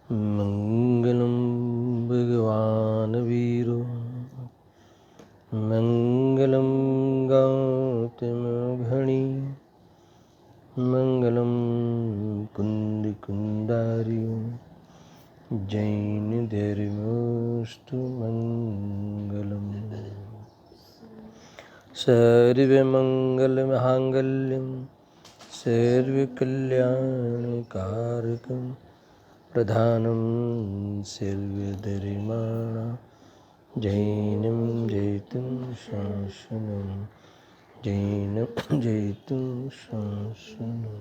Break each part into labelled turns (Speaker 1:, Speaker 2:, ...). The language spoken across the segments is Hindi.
Speaker 1: मंगलम भगवान वीरो मंगलम गौतमघणी मंगलम कुंदार्यो जैन धर्मस्तु मंगलम। सर्वमंगलमांगल्यं सर्वकल्याणकारकं प्रधानं सर्वधर्माणां जैनं जयतु शासनं जैनं जयतु शासनं।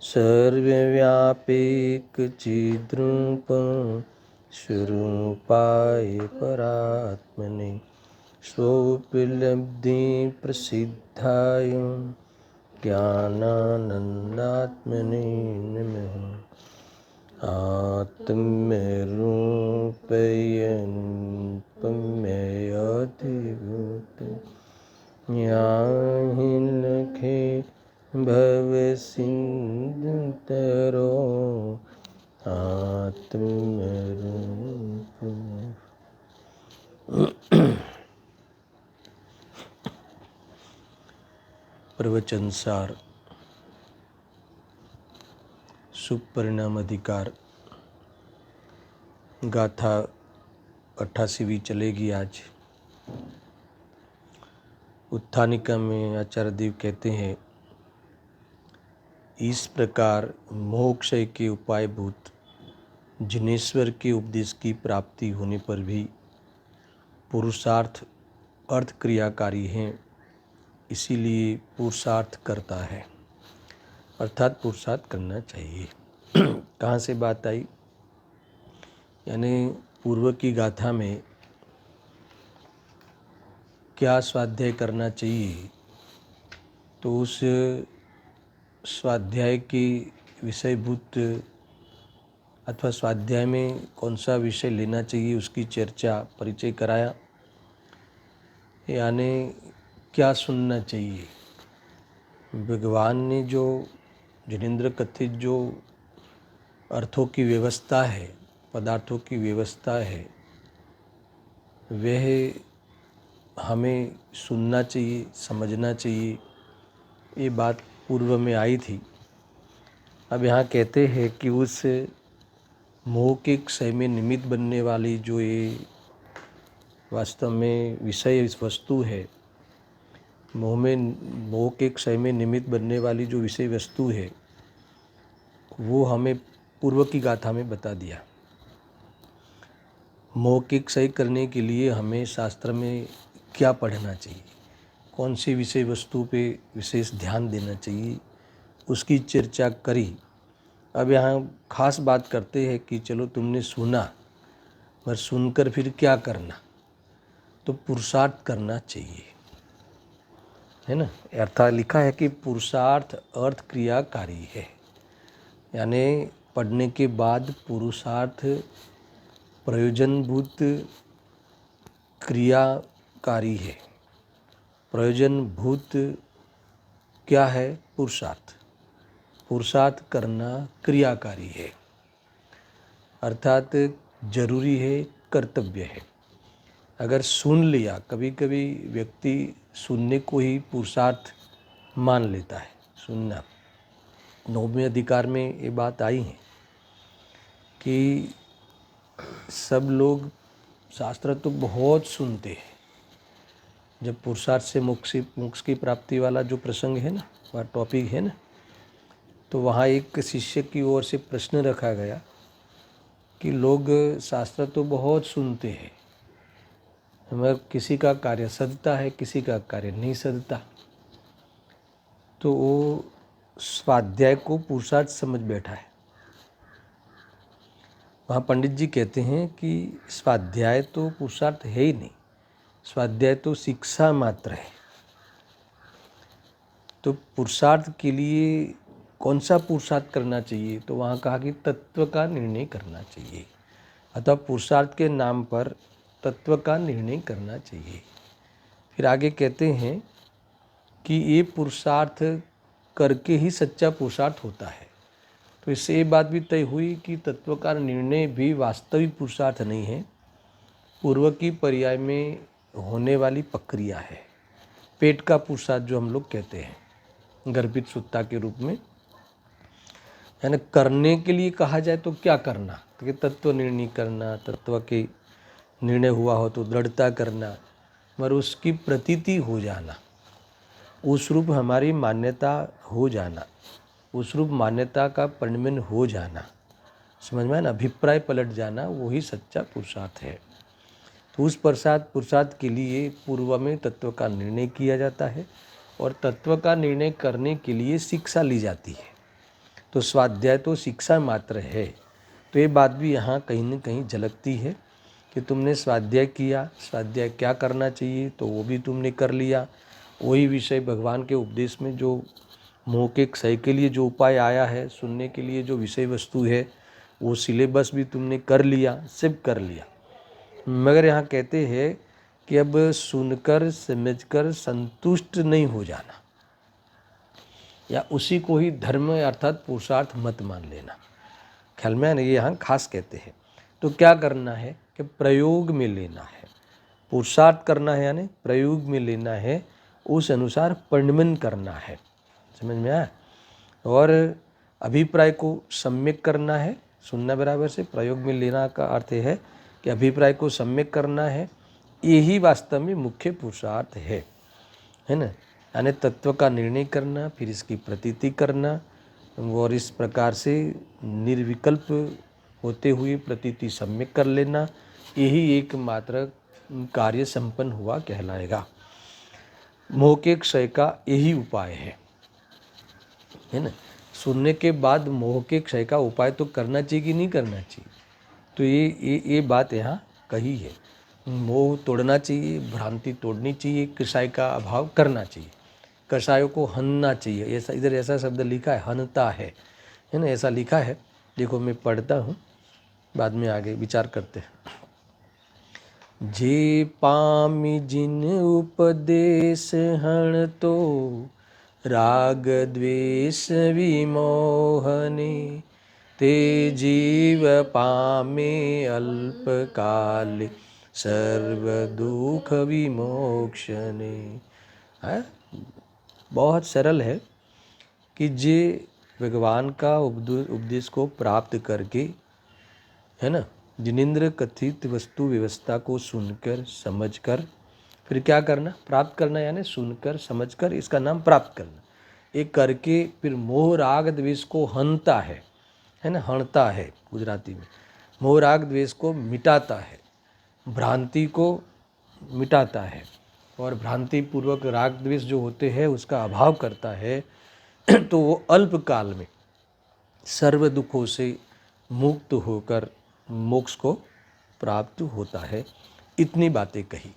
Speaker 1: सर्वव्यापीकचिद्रूपं स्वरूपाय परात्मने स्वोपलब्धिप्रसिद्धाय ज्ञानानन्दात्मने नमः। आत्मरूपेण पम्यधिभूतं याहिलखे भवसिन्धुतरो आत्मरूपम्। प्रवचन सार सुपरिणाम अधिकार गाथा 88वीं चलेगी आज। उत्थानिका में आचार्य देव कहते हैं, इस प्रकार मोक्ष के उपायभूत जिनेश्वर के उपदेश की प्राप्ति होने पर भी पुरुषार्थ अर्थ क्रियाकारी हैं, इसीलिए पुरुषार्थ करता है, अर्थात पुरुषार्थ करना चाहिए। कहाँ से बात आई? यानी पूर्व की गाथा में क्या स्वाध्याय करना चाहिए, तो उस स्वाध्याय की विषयभूत अथवा स्वाध्याय में कौन सा विषय लेना चाहिए उसकी चर्चा परिचय कराया। यानी क्या सुनना चाहिए। भगवान ने जो जिनेंद्र कथित जो अर्थों की व्यवस्था है, पदार्थों की व्यवस्था है, वह हमें सुनना चाहिए, समझना चाहिए। ये बात पूर्व में आई थी। अब यहाँ कहते हैं कि उस मोह के क्षय में निमित्त बनने वाली जो ये वास्तव में विषय इस वस्तु है, मोह के क्षय में निमित्त बनने वाली जो विषय वस्तु है, वो हमें पूर्व की गाथा में बता दिया। मोह के क्षय करने के लिए हमें शास्त्र में क्या पढ़ना चाहिए, कौन सी विषय वस्तु पे विशेष ध्यान देना चाहिए, उसकी चर्चा करी। अब यहाँ खास बात करते हैं कि चलो तुमने सुना, पर सुनकर फिर क्या करना, तो पुरुषार्थ करना चाहिए, है ना। अर्थात लिखा है कि पुरुषार्थ अर्थ क्रियाकारी है, यानी पढ़ने के बाद पुरुषार्थ प्रयोजनभूत क्रियाकारी है। प्रयोजनभूत क्या है? पुरुषार्थ। पुरुषार्थ करना क्रियाकारी है, अर्थात जरूरी है, कर्तव्य है। अगर सुन लिया, कभी कभी व्यक्ति सुनने को ही पुरुषार्थ मान लेता है। सुनना 9वें अधिकार में ये बात आई है कि सब लोग शास्त्र तो बहुत सुनते हैं। जब पुरुषार्थ से मोक्ष की प्राप्ति वाला जो प्रसंग है ना, वह टॉपिक है ना, तो वहाँ एक शिष्य की ओर से प्रश्न रखा गया कि लोग शास्त्र तो बहुत सुनते हैं, मगर किसी का कार्य सदता है, किसी का कार्य नहीं सदता। तो वो स्वाध्याय को पुरुषार्थ समझ बैठा है। वहाँ पंडित जी कहते हैं कि स्वाध्याय तो पुरुषार्थ है ही नहीं, स्वाध्याय तो शिक्षा मात्र है। तो पुरुषार्थ के लिए कौन सा पुरुषार्थ करना चाहिए, तो वहाँ कहा कि तत्व का निर्णय करना चाहिए, अतः पुरुषार्थ के नाम पर तत्व का निर्णय करना चाहिए। फिर आगे कहते हैं कि ये पुरुषार्थ करके ही सच्चा पुरुषार्थ होता है। तो इससे ये बात भी तय हुई कि तत्व का निर्णय भी वास्तविक पुरुषार्थ नहीं है, पूर्व की पर्याय में होने वाली प्रक्रिया है। पेट का पुरुषार्थ जो हम लोग कहते हैं गर्भित सुत्ता के रूप में, यानी करने के लिए कहा जाए तो क्या करना, तो कि तत्व निर्णय करना, तत्व के निर्णय हुआ हो तो दृढ़ता करना, मगर उसकी प्रतीति हो जाना, उस रूप हमारी मान्यता हो जाना, उस रूप मान्यता का परिणमन हो जाना, समझ में ना, अभिप्राय पलट जाना, वही सच्चा पुरुषार्थ है। तो उस पुरुषार्थ के लिए पूर्व में तत्व का निर्णय किया जाता है और तत्व का निर्णय करने के लिए शिक्षा ली जाती है। तो स्वाध्याय तो शिक्षा मात्र है। तो ये बात भी यहाँ कहीं न कहीं झलकती है कि तुमने स्वाध्याय किया, स्वाध्याय क्या करना चाहिए तो वो भी तुमने कर लिया। वही विषय भगवान के उपदेश में जो मोह के क्षय के लिए जो उपाय आया है, सुनने के लिए जो विषय वस्तु है, वो सिलेबस भी तुमने कर लिया, सब कर लिया। मगर यहाँ कहते हैं कि अब सुनकर समझकर संतुष्ट नहीं हो जाना, या उसी को ही धर्म अर्थात पुरुषार्थ मत मान लेना। ख्याल में ये यहाँ खास कहते हैं। तो क्या करना है कि प्रयोग में लेना है, पुरुषार्थ करना है, यानी प्रयोग में लेना है, उस अनुसार परिणमन करना है। समझ में आया? और अभिप्राय को सम्यक करना है, सुनना बराबर से प्रयोग में लेना का अर्थ है कि अभिप्राय को सम्यक करना है। यही वास्तव में मुख्य पुरुषार्थ है ना। यानी तत्व का निर्णय करना, फिर इसकी प्रतीति करना, और इस प्रकार से निर्विकल्प होते हुए प्रतीति सम्यक कर लेना, यही एकमात्र कार्य संपन्न हुआ कहलाएगा। मोह के क्षय का यही उपाय है ना। सुनने के बाद मोह के क्षय का उपाय तो करना चाहिए कि नहीं करना चाहिए, तो ये बात यहाँ कही है। मोह तोड़ना चाहिए, भ्रांति तोड़नी चाहिए, कषाय का अभाव करना चाहिए, कषायों को हनना चाहिए। ऐसा इधर ऐसा शब्द लिखा है, हनता है ना, ऐसा लिखा है। देखो मैं पढ़ता हूँ, बाद में आगे विचार करते हैं। जे पामी जिन उपदेश हण तो राग द्वेष विमोहने, ते जीव पामे अल्पकाल सर्व दुख विमोक्षणे। है बहुत सरल है कि जे भगवान का उपदेश को प्राप्त करके, है ना, जिनेन्द्र कथित वस्तु व्यवस्था को सुनकर समझकर फिर क्या करना, प्राप्त करना, यानी सुनकर समझकर इसका नाम प्राप्त करना। ये करके फिर मोह राग द्वेष को हनता है ना, हणता है गुजराती में। मोह राग द्वेष को मिटाता है, भ्रांति को मिटाता है, और भ्रांति पूर्वक राग द्वेष जो होते हैं उसका अभाव करता है। तो वो अल्प काल में सर्व दुखों से मुक्त होकर मोक्ष को प्राप्त होता है। इतनी बातें कही।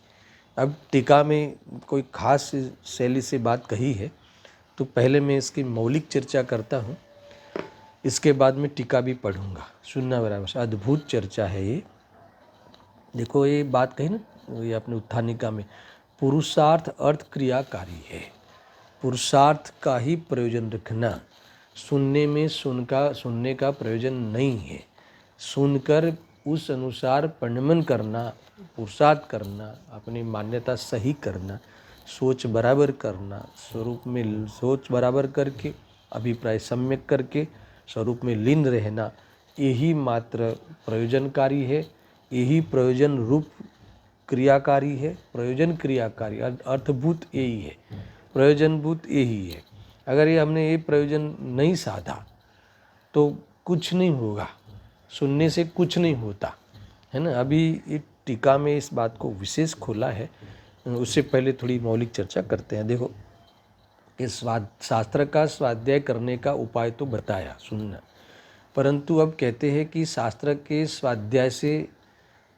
Speaker 1: अब टीका में कोई खास शैली से बात कही है, तो पहले मैं इसकी मौलिक चर्चा करता हूँ, इसके बाद में टीका भी पढ़ूंगा। सुनना बराबर से, अद्भुत चर्चा है ये। देखो ये बात कही ना, ये अपने उत्थानिका में, पुरुषार्थ अर्थ क्रियाकारी है। पुरुषार्थ का ही प्रयोजन रखना, सुनने में सुनने का प्रयोजन नहीं है। सुनकर उस अनुसार परिणमन करना, पुरुषार्थ करना, अपनी मान्यता सही करना, सोच बराबर करना, स्वरूप में सोच बराबर करके, अभिप्राय सम्यक करके स्वरूप में लीन रहना, यही मात्र प्रयोजनकारी है, यही प्रयोजन रूप क्रियाकारी है। प्रयोजन क्रियाकारी अर्थभूत यही है, प्रयोजनभूत यही है। अगर ये हमने ये प्रयोजन नहीं साधा तो कुछ नहीं होगा, सुनने से कुछ नहीं होता, है ना। अभी ये टीका में इस बात को विशेष खोला है, उससे पहले थोड़ी मौलिक चर्चा करते हैं। देखो कि शास्त्र का स्वाध्याय करने का उपाय तो बताया, सुनना, परंतु अब कहते हैं कि शास्त्र के स्वाध्याय से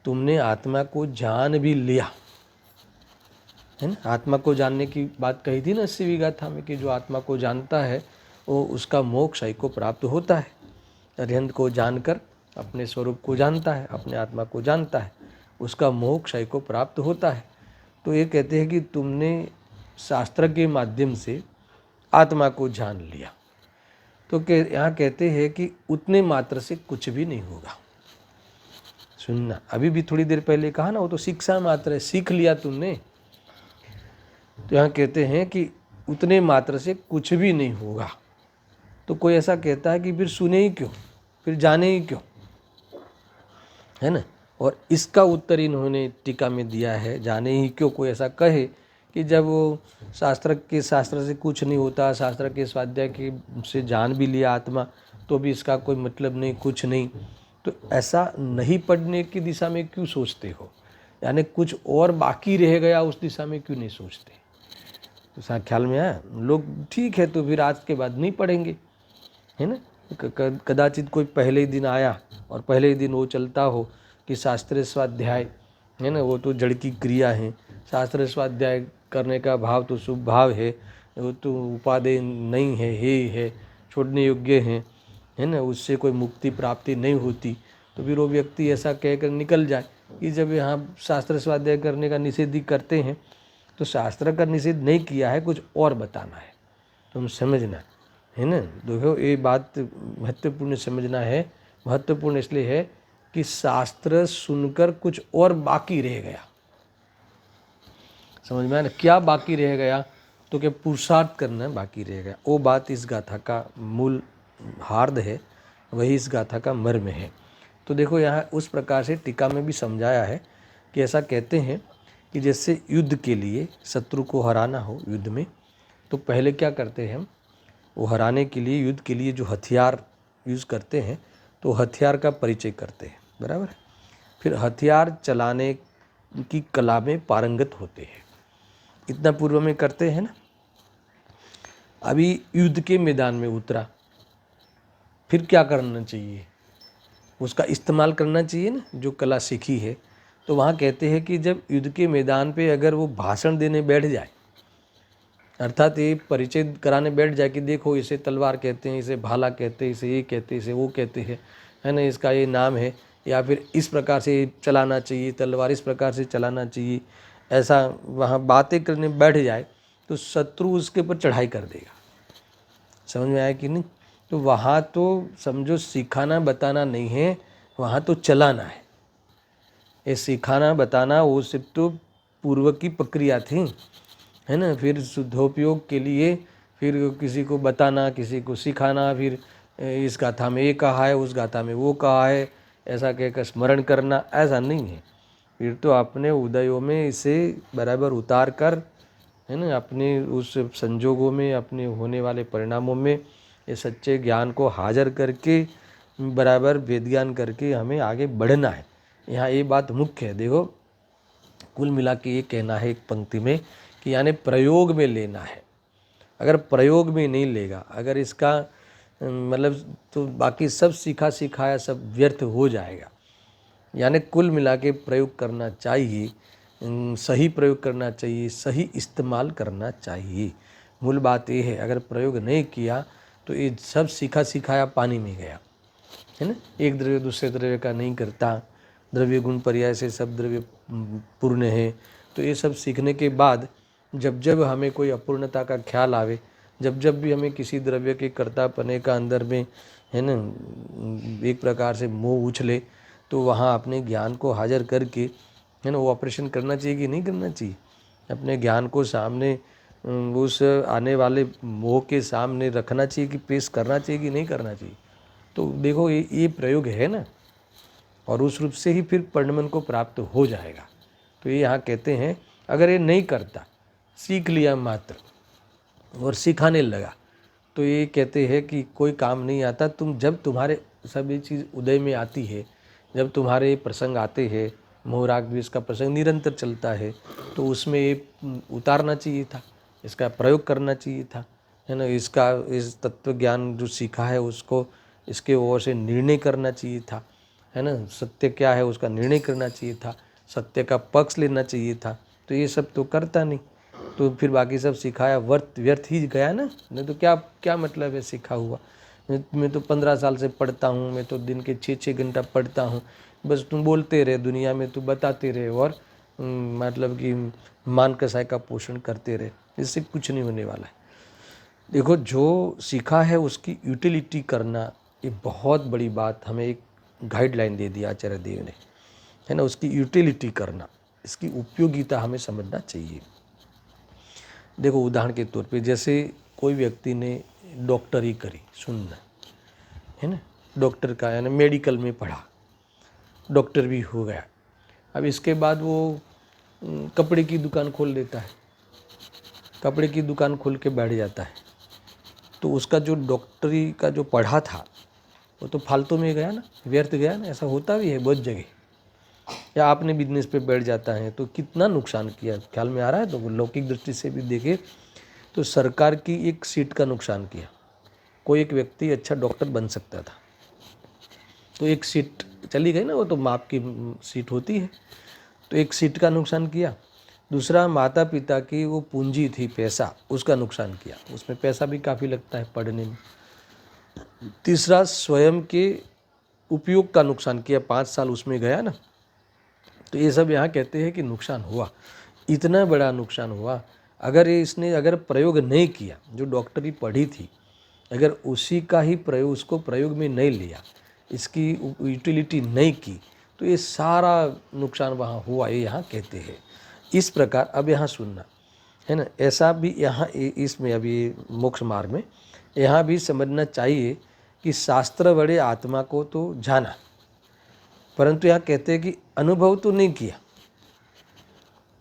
Speaker 1: तुमने आत्मा को जान भी लिया, है ना। आत्मा को जानने की बात कही थी ना 80वीं गाथा में, कि जो आत्मा को जानता है वो उसका मोक्ष को प्राप्त होता है। अरिहंत को जानकर अपने स्वरूप को जानता है, अपने आत्मा को जानता है, उसका मोक्ष को प्राप्त होता है। तो ये कहते हैं कि तुमने शास्त्र के माध्यम से आत्मा को जान लिया, तो यहाँ कहते हैं कि उतने मात्र से कुछ भी नहीं होगा। सुनना, अभी भी थोड़ी देर पहले कहा ना, वो तो शिक्षा मात्र है, सीख लिया तुमने। तो यहाँ कहते हैं कि उतने मात्र से कुछ भी नहीं होगा। तो कोई ऐसा कहता है कि फिर सुने ही क्यों, फिर जाने ही क्यों, है ना। और इसका उत्तर इन्होंने टीका में दिया है, जाने ही क्यों। कोई ऐसा कहे कि जब वो शास्त्र से कुछ नहीं होता, शास्त्र के स्वाध्याय के से जान भी लिया आत्मा, तो भी इसका कोई मतलब नहीं, कुछ नहीं, तो ऐसा नहीं पढ़ने की दिशा में क्यों सोचते हो, यानी कुछ और बाकी रह गया उस दिशा में क्यों नहीं सोचते। तो ख्याल में आया लोग, ठीक है तो फिर आज के बाद नहीं पढ़ेंगे, है ना। कदाचित कोई पहले ही दिन आया और पहले ही दिन वो चलता हो कि शास्त्रीय स्वाध्याय, है ना, वो तो जड़ की क्रिया है, शास्त्रीय स्वाध्याय करने का भाव तो शुभ भाव है, वो तो उपादेय नहीं है, हे है, छोड़ने योग्य है ना, उससे कोई मुक्ति प्राप्ति नहीं होती। तो फिर वो व्यक्ति ऐसा कहकर निकल जाए कि जब यहाँ शास्त्र स्वाध्याय करने का निषेध करते हैं तो शास्त्र का निषेध नहीं किया है, कुछ और बताना है, तुम समझना, है ना। देखो ये बात महत्वपूर्ण समझना है। महत्वपूर्ण इसलिए है कि शास्त्र सुनकर कुछ और बाकी रह गया, समझ में आया ना। क्या बाकी रह गया, तो क्या पुरुषार्थ करना बाकी रह गया। वो बात इस गाथा का मूल हार्द है, वही इस गाथा का मर्म है। तो देखो यहाँ उस प्रकार से टीका में भी समझाया है कि ऐसा कहते हैं कि जैसे युद्ध के लिए शत्रु को हराना हो युद्ध में, तो पहले क्या करते हैं हम, वो हराने के लिए युद्ध के लिए जो हथियार यूज़ करते हैं तो हथियार का परिचय करते हैं, बराबर है। फिर हथियार चलाने की कला में पारंगत होते हैं, इतना पूर्व में करते हैं ना। अभी युद्ध के मैदान में उतरा, फिर क्या करना चाहिए, उसका इस्तेमाल करना चाहिए ना, जो कला सीखी है। तो वहाँ कहते हैं कि जब युद्ध के मैदान पे अगर वो भाषण देने बैठ जाए, अर्थात ये परिचय कराने बैठ जाए कि देखो इसे तलवार कहते हैं, इसे भाला कहते हैं, इसे ये कहते हैं, इसे वो कहते हैं, है ना, इसका ये नाम है, या फिर इस प्रकार से चलाना चाहिए तलवार, इस प्रकार से चलाना चाहिए, ऐसा वहाँ बातें करने बैठ जाए तो शत्रु उसके ऊपर चढ़ाई कर देगा। समझ में आया कि नहीं। तो वहाँ तो समझो सिखाना बताना नहीं है, वहाँ तो चलाना है। ये सिखाना बताना वो सिर्फ तो पूर्व की प्रक्रिया थी, है ना। फिर शुद्धोपयोग के लिए फिर किसी को बताना, किसी को सिखाना, फिर इस गाथा में ये कहा है, उस गाथा में वो कहा है, ऐसा कहकर स्मरण करना, ऐसा नहीं है। फिर तो अपने उदयों में इसे बराबर उतार कर, है ना, अपने उस संजोगों में, अपने होने वाले परिणामों में ये सच्चे ज्ञान को हाजिर करके बराबर वेद ज्ञान करके हमें आगे बढ़ना है। यहाँ ये बात मुख्य है। देखो कुल मिला के ये कहना है एक पंक्ति में कि यानी प्रयोग में लेना है। अगर प्रयोग में नहीं लेगा, अगर इसका मतलब, तो बाकी सब सीखा सिखाया सब व्यर्थ हो जाएगा। यानी कुल मिला के प्रयोग करना चाहिए, सही प्रयोग करना चाहिए, सही इस्तेमाल करना चाहिए। मूल बात ये है, अगर प्रयोग नहीं किया तो ये सब सीखा सिखाया पानी में गया, है ना। एक द्रव्य दूसरे द्रव्य का नहीं करता, द्रव्य गुण पर्याय से सब द्रव्य पूर्ण है। तो ये सब सीखने के बाद जब जब हमें कोई अपूर्णता का ख्याल आवे, जब जब भी हमें किसी द्रव्य के कर्तापने का अंदर में, है ना, एक प्रकार से मोह उछले, तो वहाँ अपने ज्ञान को हाजिर करके, है ना, वो ऑपरेशन करना चाहिए कि नहीं करना चाहिए। अपने ज्ञान को सामने उस आने वाले मोह के सामने रखना चाहिए कि पेश करना चाहिए कि नहीं करना चाहिए। तो देखो ये प्रयोग है ना, और उस रूप से ही फिर परिणमन को प्राप्त हो जाएगा। तो ये यहाँ कहते हैं अगर ये नहीं करता, सीख लिया मात्र और सिखाने लगा, तो ये कहते हैं कि कोई काम नहीं आता। जब तुम्हारे सब ये चीज़ उदय में आती है, जब तुम्हारे प्रसंग आते हैं, मोह राग द्वेष का प्रसंग निरंतर चलता है, तो उसमें ये उतारना चाहिए था, इसका प्रयोग करना चाहिए था, है ना। इस तत्व ज्ञान जो सीखा है उसको इसके ओर से निर्णय करना चाहिए था, है ना। सत्य क्या है उसका निर्णय करना चाहिए था, सत्य का पक्ष लेना चाहिए था। तो ये सब तो करता नहीं, तो फिर बाकी सब सिखाया व्यर्थ ही गया ना। नहीं तो क्या क्या मतलब है सीखा हुआ। मैं तो 15 साल से पढ़ता हूँ, मैं तो दिन के 6-6 घंटा पढ़ता हूँ, बस तुम बोलते रहे दुनिया में, तू बताते रहे और मतलब कि मान कसाय का पोषण करते रहे, इससे कुछ नहीं होने वाला है। देखो, जो सीखा है उसकी यूटिलिटी करना, ये बहुत बड़ी बात हमें एक गाइडलाइन दे दी आचार्य देव ने, है ना। उसकी यूटिलिटी करना, इसकी उपयोगिता हमें समझना चाहिए। देखो, उदाहरण के तौर पे जैसे कोई व्यक्ति ने डॉक्टरी करी, सुनना है ना, डॉक्टर का यानी मेडिकल में पढ़ा, डॉक्टर भी हो गया। अब इसके बाद वो कपड़े की दुकान खोल देता है, कपड़े की दुकान खोल के बैठ जाता है, तो उसका जो डॉक्टरी का जो पढ़ा था वो तो फालतू में गया ना, व्यर्थ गया ना। ऐसा होता भी है बहुत जगह। या आपने बिजनेस पे बैठ जाता है तो कितना नुकसान किया, ख्याल में आ रहा है। तो लौकिक दृष्टि से भी देखे तो सरकार की एक सीट का नुकसान किया। कोई एक व्यक्ति अच्छा डॉक्टर बन सकता था, तो एक सीट चली गई ना, वो तो माप की सीट होती है, तो एक सीट का नुकसान किया। दूसरा, माता पिता की वो पूंजी थी, पैसा, उसका नुकसान किया, उसमें पैसा भी काफ़ी लगता है पढ़ने में। तीसरा, स्वयं के उपयोग का नुकसान किया, 5 साल उसमें गया ना। तो ये सब यहाँ कहते हैं कि नुकसान हुआ, इतना बड़ा नुकसान हुआ। अगर इसने अगर प्रयोग नहीं किया, जो डॉक्टरी पढ़ी थी, अगर उसी का ही प्रयोग, उसको प्रयोग में नहीं लिया, इसकी यूटिलिटी नहीं की, तो ये सारा नुकसान वहाँ हुआ, ये यहाँ कहते हैं। इस प्रकार अब यहाँ सुनना है ना, ऐसा भी यहाँ इसमें अभी मोक्ष मार्ग में यहाँ भी समझना चाहिए कि शास्त्र बड़े आत्मा को तो जाना, परंतु यहाँ कहते हैं कि अनुभव तो नहीं किया,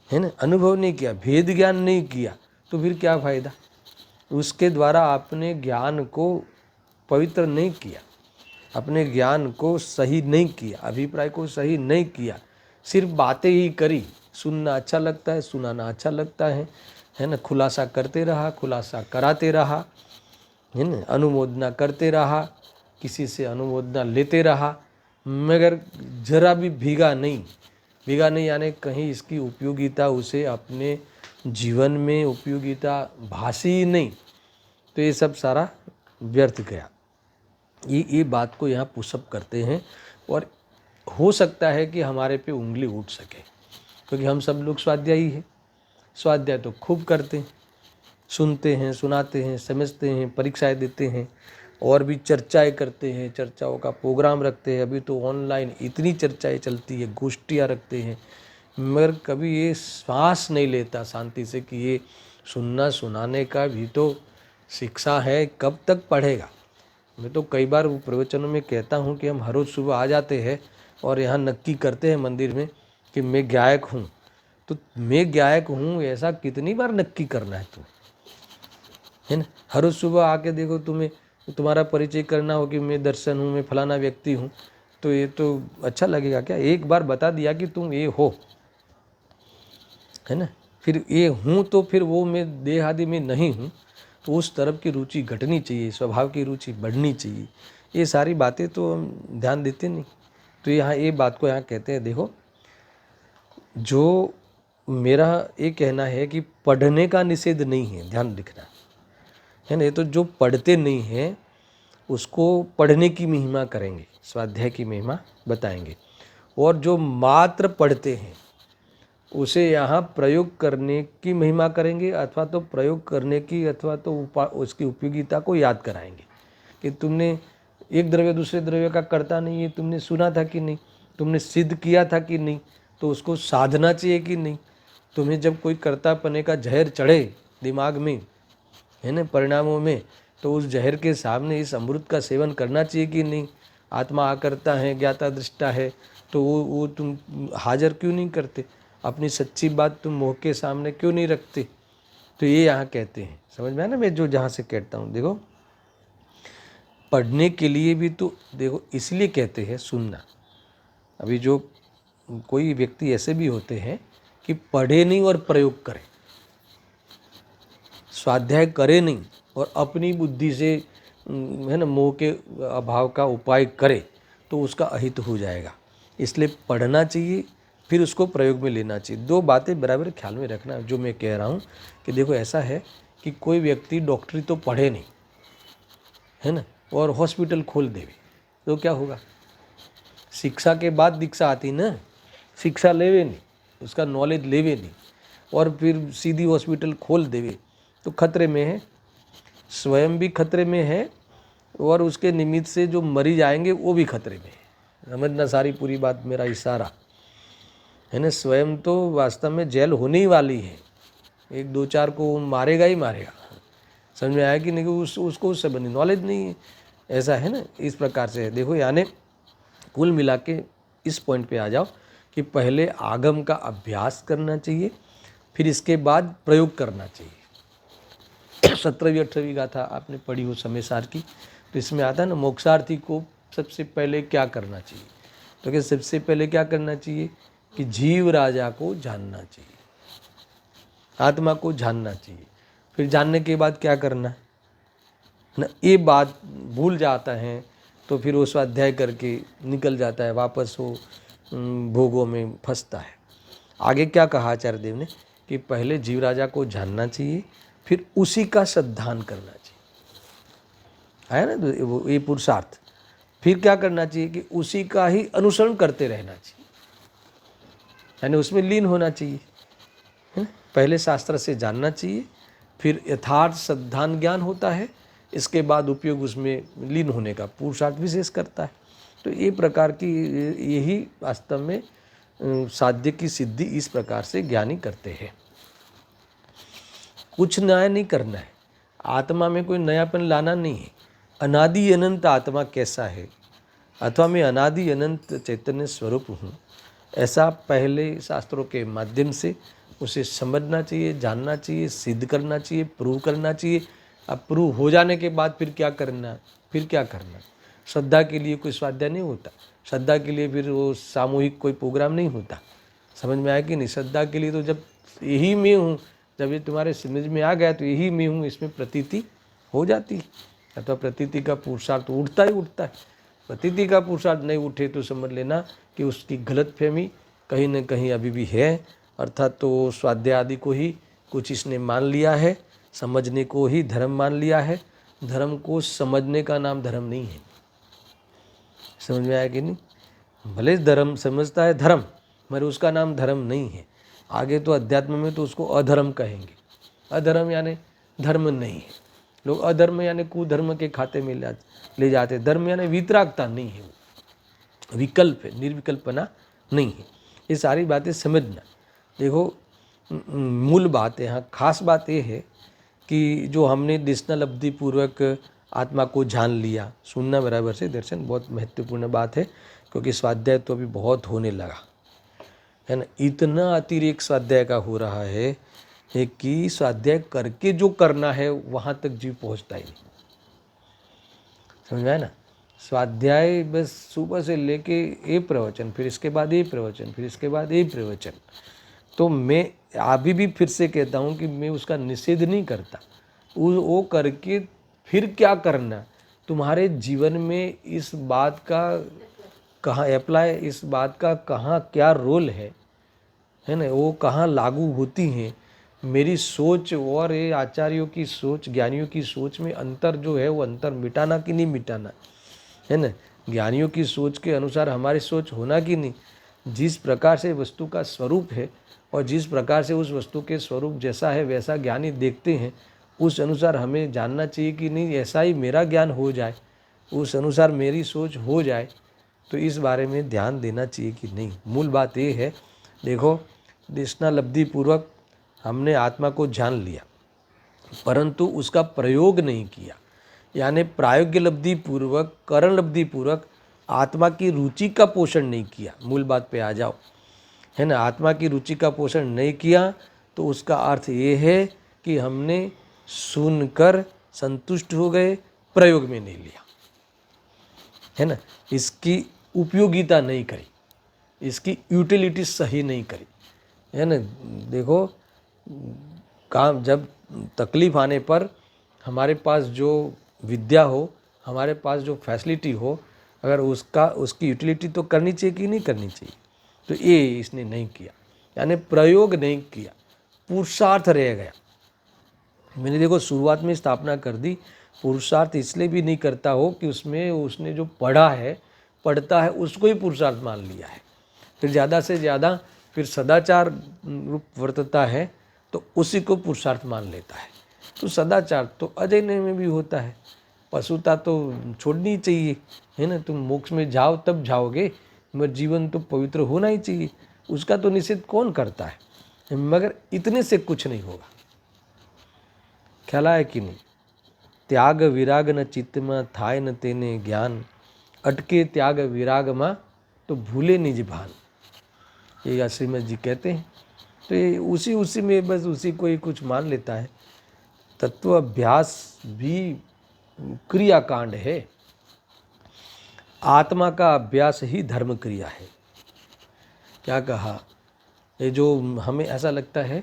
Speaker 1: है ना। अनुभव नहीं किया, भेद ज्ञान नहीं किया, तो फिर क्या फायदा। उसके द्वारा आपने ज्ञान को पवित्र नहीं किया, अपने ज्ञान को सही नहीं किया, अभिप्राय को सही नहीं किया, सिर्फ बातें ही करी। सुनना अच्छा लगता है, सुनाना अच्छा लगता है ना। खुलासा करते रहा, खुलासा कराते रहा, है ना, अनुमोदना करते रहा, किसी से अनुमोदना लेते रहा, मगर जरा भी भीगा नहीं, भीगा नहीं यानी कहीं इसकी उपयोगिता उसे अपने जीवन में उपयोगिता भासी ही नहीं, तो ये सब सारा व्यर्थ गया। ये बात को यहाँ पुशअप करते हैं, और हो सकता है कि हमारे पे उंगली उठ सके, क्योंकि हम सब लोग स्वाध्यायी हैं। स्वाध्याय तो खूब करते हैं, सुनते हैं, सुनाते हैं, समझते हैं, परीक्षाएं देते हैं, और भी चर्चाएं करते हैं, चर्चाओं का प्रोग्राम रखते हैं। अभी तो ऑनलाइन इतनी चर्चाएं चलती है, गोष्ठियाँ रखते हैं, मगर कभी ये श्वास नहीं लेता शांति से कि ये सुनना सुनाने का भी तो शिक्षा है, कब तक पढ़ेगा। मैं तो कई बार प्रवचनों में कहता हूँ कि हम हर रोज़ सुबह आ जाते हैं और यहाँ नक्की करते हैं मंदिर में कि मैं गायक हूँ, तो मैं गायक हूँ ऐसा कितनी बार नक्की करना है तुम्हें, है ना। हर रोज़ सुबह आके देखो, तुम्हें तुम्हारा परिचय करना हो कि मैं दर्शन हूँ, मैं फलाना व्यक्ति हूँ, तो ये तो अच्छा लगेगा क्या। एक बार बता दिया कि तुम ये हो, है ना, फिर ये हूँ, तो फिर वो मैं देह आदि में नहीं हूँ, तो उस तरफ की रुचि घटनी चाहिए, स्वभाव की रुचि बढ़नी चाहिए। ये सारी बातें तो हम ध्यान देते नहीं। तो यहाँ ये बात को यहाँ कहते हैं, देखो, जो मेरा ये कहना है कि पढ़ने का निषेध नहीं है, ध्यान रखना, है ना। ये तो जो पढ़ते नहीं हैं उसको पढ़ने की महिमा करेंगे, स्वाध्याय की महिमा बताएंगे, और जो मात्र पढ़ते हैं उसे यहाँ प्रयोग करने की महिमा करेंगे, अथवा तो प्रयोग करने की, अथवा तो उसकी उपयोगिता को याद कराएंगे कि तुमने एक द्रव्य दूसरे द्रव्य का करता नहीं है, तुमने सुना था कि नहीं, तुमने सिद्ध किया था कि नहीं, तो उसको साधना चाहिए कि नहीं। तुम्हें जब कोई कर्तापने का जहर चढ़े दिमाग में, है ना, परिणामों में, तो उस जहर के सामने इस अमृत का सेवन करना चाहिए कि नहीं। आत्मा आकर्ता है, ज्ञाता दृष्टा है, तो वो तुम हाजिर क्यों नहीं करते, अपनी सच्ची बात तुम मोह के सामने क्यों नहीं रखते। तो ये यहाँ कहते हैं, समझ में आया ना मैं जो जहाँ से कहता हूँ। देखो, पढ़ने के लिए भी तो देखो इसलिए कहते हैं सुनना। अभी जो कोई व्यक्ति ऐसे भी होते हैं कि पढ़े नहीं और प्रयोग करे, स्वाध्याय करे नहीं और अपनी बुद्धि से, है ना, मोह के अभाव का उपाय करे, तो उसका अहित हो जाएगा। इसलिए पढ़ना चाहिए, फिर उसको प्रयोग में लेना चाहिए। दो बातें बराबर ख्याल में रखना जो मैं कह रहा हूँ कि देखो, ऐसा है कि कोई व्यक्ति डॉक्टरी तो पढ़े नहीं, है ना, और हॉस्पिटल खोल देवे, तो क्या होगा। शिक्षा के बाद दीक्षा आती ना, शिक्षा लेवे नहीं, उसका नॉलेज लेवे नहीं, और फिर सीधी हॉस्पिटल खोल देवे, तो खतरे में है। स्वयं भी खतरे में है और उसके निमित्त से जो मरी जाएंगे वो भी खतरे में है। समझना सारी पूरी बात, मेरा इशारा है ना। स्वयं तो वास्तव में जेल होने ही वाली है, 1-2-4 को मारेगा ही मारेगा। समझ में आया कि नहीं? उसको उससे बनी नॉलेज नहीं है, ऐसा है ना। इस प्रकार से देखो, यानी कुल मिला के इस पॉइंट पे आ जाओ कि पहले आगम का अभ्यास करना चाहिए, फिर इसके बाद प्रयोग करना चाहिए। 17वीं 18वीं गाथा आपने पढ़ी हो समय सार की, तो इसमें आता है ना मोक्षार्थी को सबसे पहले क्या करना चाहिए। तो क्या सबसे पहले क्या करना चाहिए कि जीव राजा को जानना चाहिए, आत्मा को जानना चाहिए। फिर जानने के बाद क्या करना है ना, ये बात भूल जाता है तो फिर वो स्वाध्याय करके निकल जाता है, वापस वो भोगों में फंसता है। आगे क्या कहा आचार्य देव ने कि पहले जीव राजा को जानना चाहिए, फिर उसी का श्रद्धान करना चाहिए, है ना। तो वो ये पुरुषार्थ। फिर क्या करना चाहिए कि उसी का ही अनुसरण करते रहना चाहिए, यानी उसमें लीन होना चाहिए, है ना? पहले शास्त्र से जानना चाहिए, फिर यथार्थ श्रद्धान ज्ञान होता है, इसके बाद उपयोग उसमें लीन होने का पुरुषार्थ विशेष करता है। तो ये प्रकार की यही वास्तव में साध्य की सिद्धि इस प्रकार से ज्ञानी करते हैं। कुछ नया नहीं करना है, आत्मा में कोई नयापन लाना नहीं है। अनादि अनंत आत्मा कैसा है, अथवा मैं अनादि अनंत चैतन्य स्वरूप हूँ, ऐसा पहले शास्त्रों के माध्यम से उसे समझना चाहिए, जानना चाहिए, सिद्ध करना चाहिए, प्रूव करना चाहिए। अब प्रूव हो जाने के बाद फिर क्या करना, फिर क्या करना। श्रद्धा के लिए कोई स्वाध्याय नहीं होता, श्रद्धा के लिए फिर वो सामूहिक कोई प्रोग्राम नहीं होता। समझ में आया कि नहीं? श्रद्धा के लिए तो जब यही मैं हूँ, जब ये तुम्हारे समझ में आ गया तो यही मैं हूँ, इसमें प्रतीति हो जाती है, अथवा प्रतीति का पुरुषार्थ उठता ही उठता है। प्रतीति का पुरुषार्थ नहीं उठे तो समझ लेना कि उसकी गलतफहमी कहीं न कहीं अभी भी है, अर्थात तो स्वाध्याय आदि को ही कुछ इसने मान लिया है, समझने को ही धर्म मान लिया है। धर्म को समझने का नाम धर्म नहीं है। समझ में आया कि नहीं? भले धर्म समझता है धर्म, मगर उसका नाम धर्म नहीं है। आगे तो अध्यात्म में तो उसको अधर्म कहेंगे। अधर्म यानी धर्म नहीं है। लोग अधर्म यानी कुधर्म के खाते में ले जाते। धर्म यानी वितरागता नहीं है, वो विकल्प है, निर्विकल्पना नहीं है। ये सारी बातें समझना। देखो, मूल बात है यहाँ, खास बात ये है कि जो हमने दिशनल अवधि पूर्वक आत्मा को जान लिया, सुनना बराबर से दर्शन बहुत महत्वपूर्ण बात है, क्योंकि स्वाध्याय तो अभी बहुत होने लगा है ना। इतना अतिरेक स्वाध्याय का हो रहा है कि स्वाध्याय करके जो करना है वहाँ तक जीव पहुँचता ही नहीं। समझ में आया ना? स्वाध्याय बस सुबह से लेके ये प्रवचन, फिर इसके बाद ये प्रवचन, फिर इसके बाद ये प्रवचन। तो मैं अभी भी फिर से कहता हूँ कि मैं उसका निषेध नहीं करता, वो करके फिर क्या करना, तुम्हारे जीवन में इस बात का कहाँ अप्लाई, इस बात का कहाँ क्या रोल है ना, वो कहाँ लागू होती हैं। मेरी सोच और ये आचार्यों की सोच, ज्ञानियों की सोच में अंतर जो है वो अंतर मिटाना कि नहीं मिटाना, है ना। ज्ञानियों की सोच के अनुसार हमारी सोच होना कि नहीं। जिस प्रकार से वस्तु का स्वरूप है और जिस प्रकार से उस वस्तु के स्वरूप जैसा है वैसा ज्ञानी देखते हैं, उस अनुसार हमें जानना चाहिए कि नहीं ऐसा ही मेरा ज्ञान हो जाए, उस अनुसार मेरी सोच हो जाए। तो इस बारे में ध्यान देना चाहिए कि नहीं। मूल बात ये है, देखो, दिशनालब्धि पूर्वक हमने आत्मा को जान लिया, परंतु उसका प्रयोग नहीं किया, यानी प्रायोग्य लब्धि पूर्वक, करण लब्धि पूर्वक आत्मा की रुचि का पोषण नहीं किया। मूल बात पे आ जाओ, है ना। आत्मा की रुचि का पोषण नहीं किया तो उसका अर्थ ये है कि हमने सुनकर संतुष्ट हो गए, प्रयोग में नहीं लिया, है ना। इसकी उपयोगिता नहीं करी, इसकी यूटिलिटी सही नहीं करी, है ना। देखो, काम जब तकलीफ़ आने पर हमारे पास जो विद्या हो, हमारे पास जो फैसिलिटी हो, अगर उसकी यूटिलिटी तो करनी चाहिए कि नहीं करनी चाहिए। तो ये इसने नहीं किया, यानी प्रयोग नहीं किया, पुरुषार्थ रह गया। मैंने देखो शुरुआत में स्थापना कर दी, पुरुषार्थ इसलिए भी नहीं करता हो कि उसमें उसने जो पढ़ता है उसको ही पुरुषार्थ मान लिया है। फिर ज़्यादा से ज़्यादा फिर सदाचार रूप वर्तता है तो उसी को पुरुषार्थ मान लेता है। तो सदाचार तो अजन्य में भी होता है। पशुता तो छोड़नी ही चाहिए, है ना। तुम मोक्ष में जाओ तब जाओगे, मगर जीवन तो पवित्र होना ही चाहिए, उसका तो निषेध कौन करता है। मगर इतने से कुछ नहीं होगा, ख्याल है कि नहीं। त्याग विराग न चित्त में थाय न तेने ज्ञान, अटके त्याग विराग में तो भूले निज भान, ये श्रीमद जी कहते हैं। तो ये उसी में बस उसी को ही कुछ मान लेता है। तत्व अभ्यास भी क्रियाकांड है, आत्मा का अभ्यास ही धर्म क्रिया है। क्या कहा, ये जो हमें ऐसा लगता है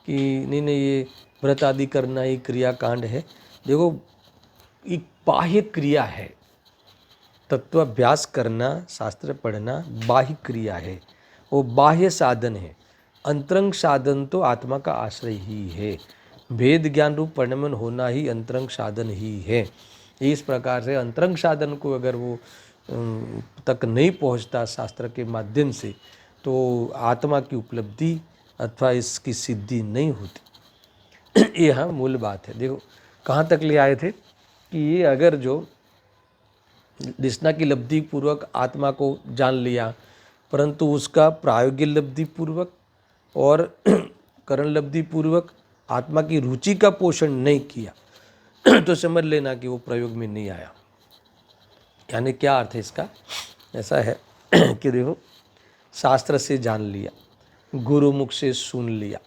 Speaker 1: कि नहीं ये व्रत आदि करना ही क्रियाकांड है, देखो एक बाह्य क्रिया है। तत्वाभ्यास करना, शास्त्र पढ़ना बाह्य क्रिया है, वो बाह्य साधन है। अंतरंग साधन तो आत्मा का आश्रय ही है। भेद ज्ञान रूप परिणमन होना ही अंतरंग साधन ही है। इस प्रकार से अंतरंग साधन को अगर वो तक नहीं पहुंचता शास्त्र के माध्यम से, तो आत्मा की उपलब्धि अथवा इसकी सिद्धि नहीं होती। ये हाँ मूल बात है। देखो कहाँ तक ले आए थे कि ये अगर जो दिशना की लब्धि पूर्वक आत्मा को जान लिया, परंतु उसका प्रायोगिक लब्धि पूर्वक और करण लब्धि पूर्वक आत्मा की रुचि का पोषण नहीं किया तो समझ लेना कि वो प्रयोग में नहीं आया। यानी क्या अर्थ है इसका, ऐसा है कि देखो शास्त्र से जान लिया, गुरुमुख से सुन लिया,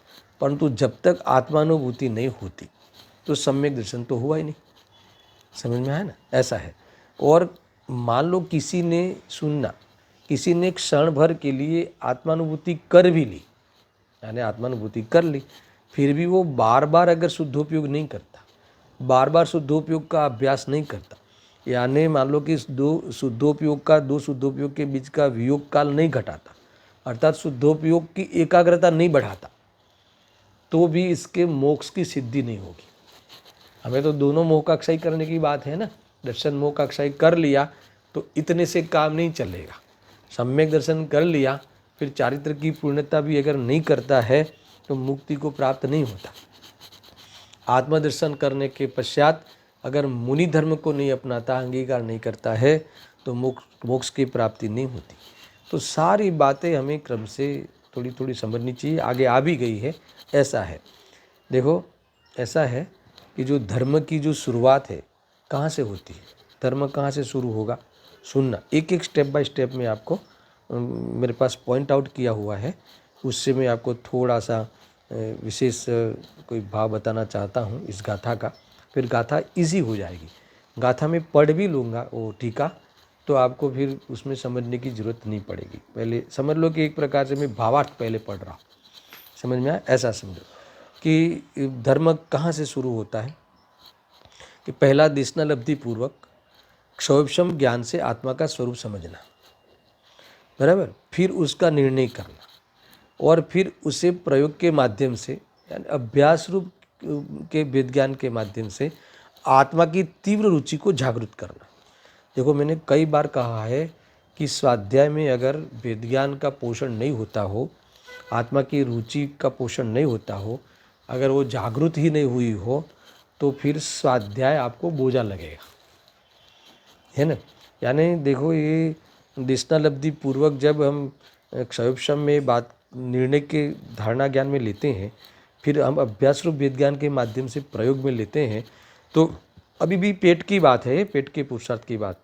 Speaker 1: परंतु जब तक आत्मानुभूति नहीं होती तो सम्यक दर्शन तो हुआ ही नहीं। समझ में आया ना, ऐसा है। और मान लो किसी ने सुनना, किसी ने क्षण भर के लिए आत्मानुभूति कर भी ली, यानी आत्मानुभूति कर ली, फिर भी वो बार बार अगर शुद्धोपयोग नहीं करता, बार बार शुद्धोपयोग का अभ्यास नहीं करता, यानी मान लो कि दो शुद्धोपयोग के बीच का वियोग काल नहीं घटाता, अर्थात शुद्धोपयोग की एकाग्रता नहीं बढ़ाता, तो भी इसके मोक्ष की सिद्धि नहीं होगी। हमें तो दोनों मोह का क्षय करने की बात है ना। दर्शन मोह का क्षय कर लिया तो इतने से काम नहीं चलेगा। सम्यक दर्शन कर लिया, फिर चारित्र की पूर्णता भी अगर नहीं करता है तो मुक्ति को प्राप्त नहीं होता। आत्मदर्शन करने के पश्चात अगर मुनि धर्म को नहीं अपनाता, अंगीकार नहीं करता है, तो मोक्ष की प्राप्ति नहीं होती। तो सारी बातें हमें क्रम से थोड़ी थोड़ी समझनी चाहिए, आगे आ भी गई है। ऐसा है, देखो ऐसा है कि जो धर्म की जो शुरुआत है कहाँ से होती है, धर्म कहाँ से शुरू होगा, सुनना। एक एक स्टेप बाय स्टेप में आपको मेरे पास पॉइंट आउट किया हुआ है, उससे मैं आपको थोड़ा सा विशेष कोई भाव बताना चाहता हूँ इस गाथा का। फिर गाथा इजी हो जाएगी। गाथा में पढ़ भी लूँगा वो टीका, तो आपको फिर उसमें समझने की ज़रूरत नहीं पड़ेगी। पहले समझ लो कि एक प्रकार से मैं भावार्थ पहले पढ़ रहा हूँ, समझ में आया। ऐसा समझो कि धर्म कहाँ से शुरू होता है कि पहला दिशना लब्धि पूर्वक क्षोभक्षम ज्ञान से आत्मा का स्वरूप समझना, बराबर, फिर उसका निर्णय करना, और फिर उसे प्रयोग के माध्यम से यानी अभ्यास रूप के वेद ज्ञान के माध्यम से आत्मा की तीव्र रुचि को जागृत करना। देखो मैंने कई बार कहा है कि स्वाध्याय में अगर वेद ज्ञान का पोषण नहीं होता हो, आत्मा की रुचि का पोषण नहीं होता हो, अगर वो जागृत ही नहीं हुई हो, तो फिर स्वाध्याय आपको बोझा लगेगा, है ना। यानी देखो ये दिशना लब्धि पूर्वक जब हम क्षयोपशम में बात निर्णय के धारणा ज्ञान में लेते हैं, फिर हम अभ्यास रूप वेद ज्ञान के माध्यम से प्रयोग में लेते हैं, तो अभी भी पेट की बात है, पेट के पुरुषार्थ की बात।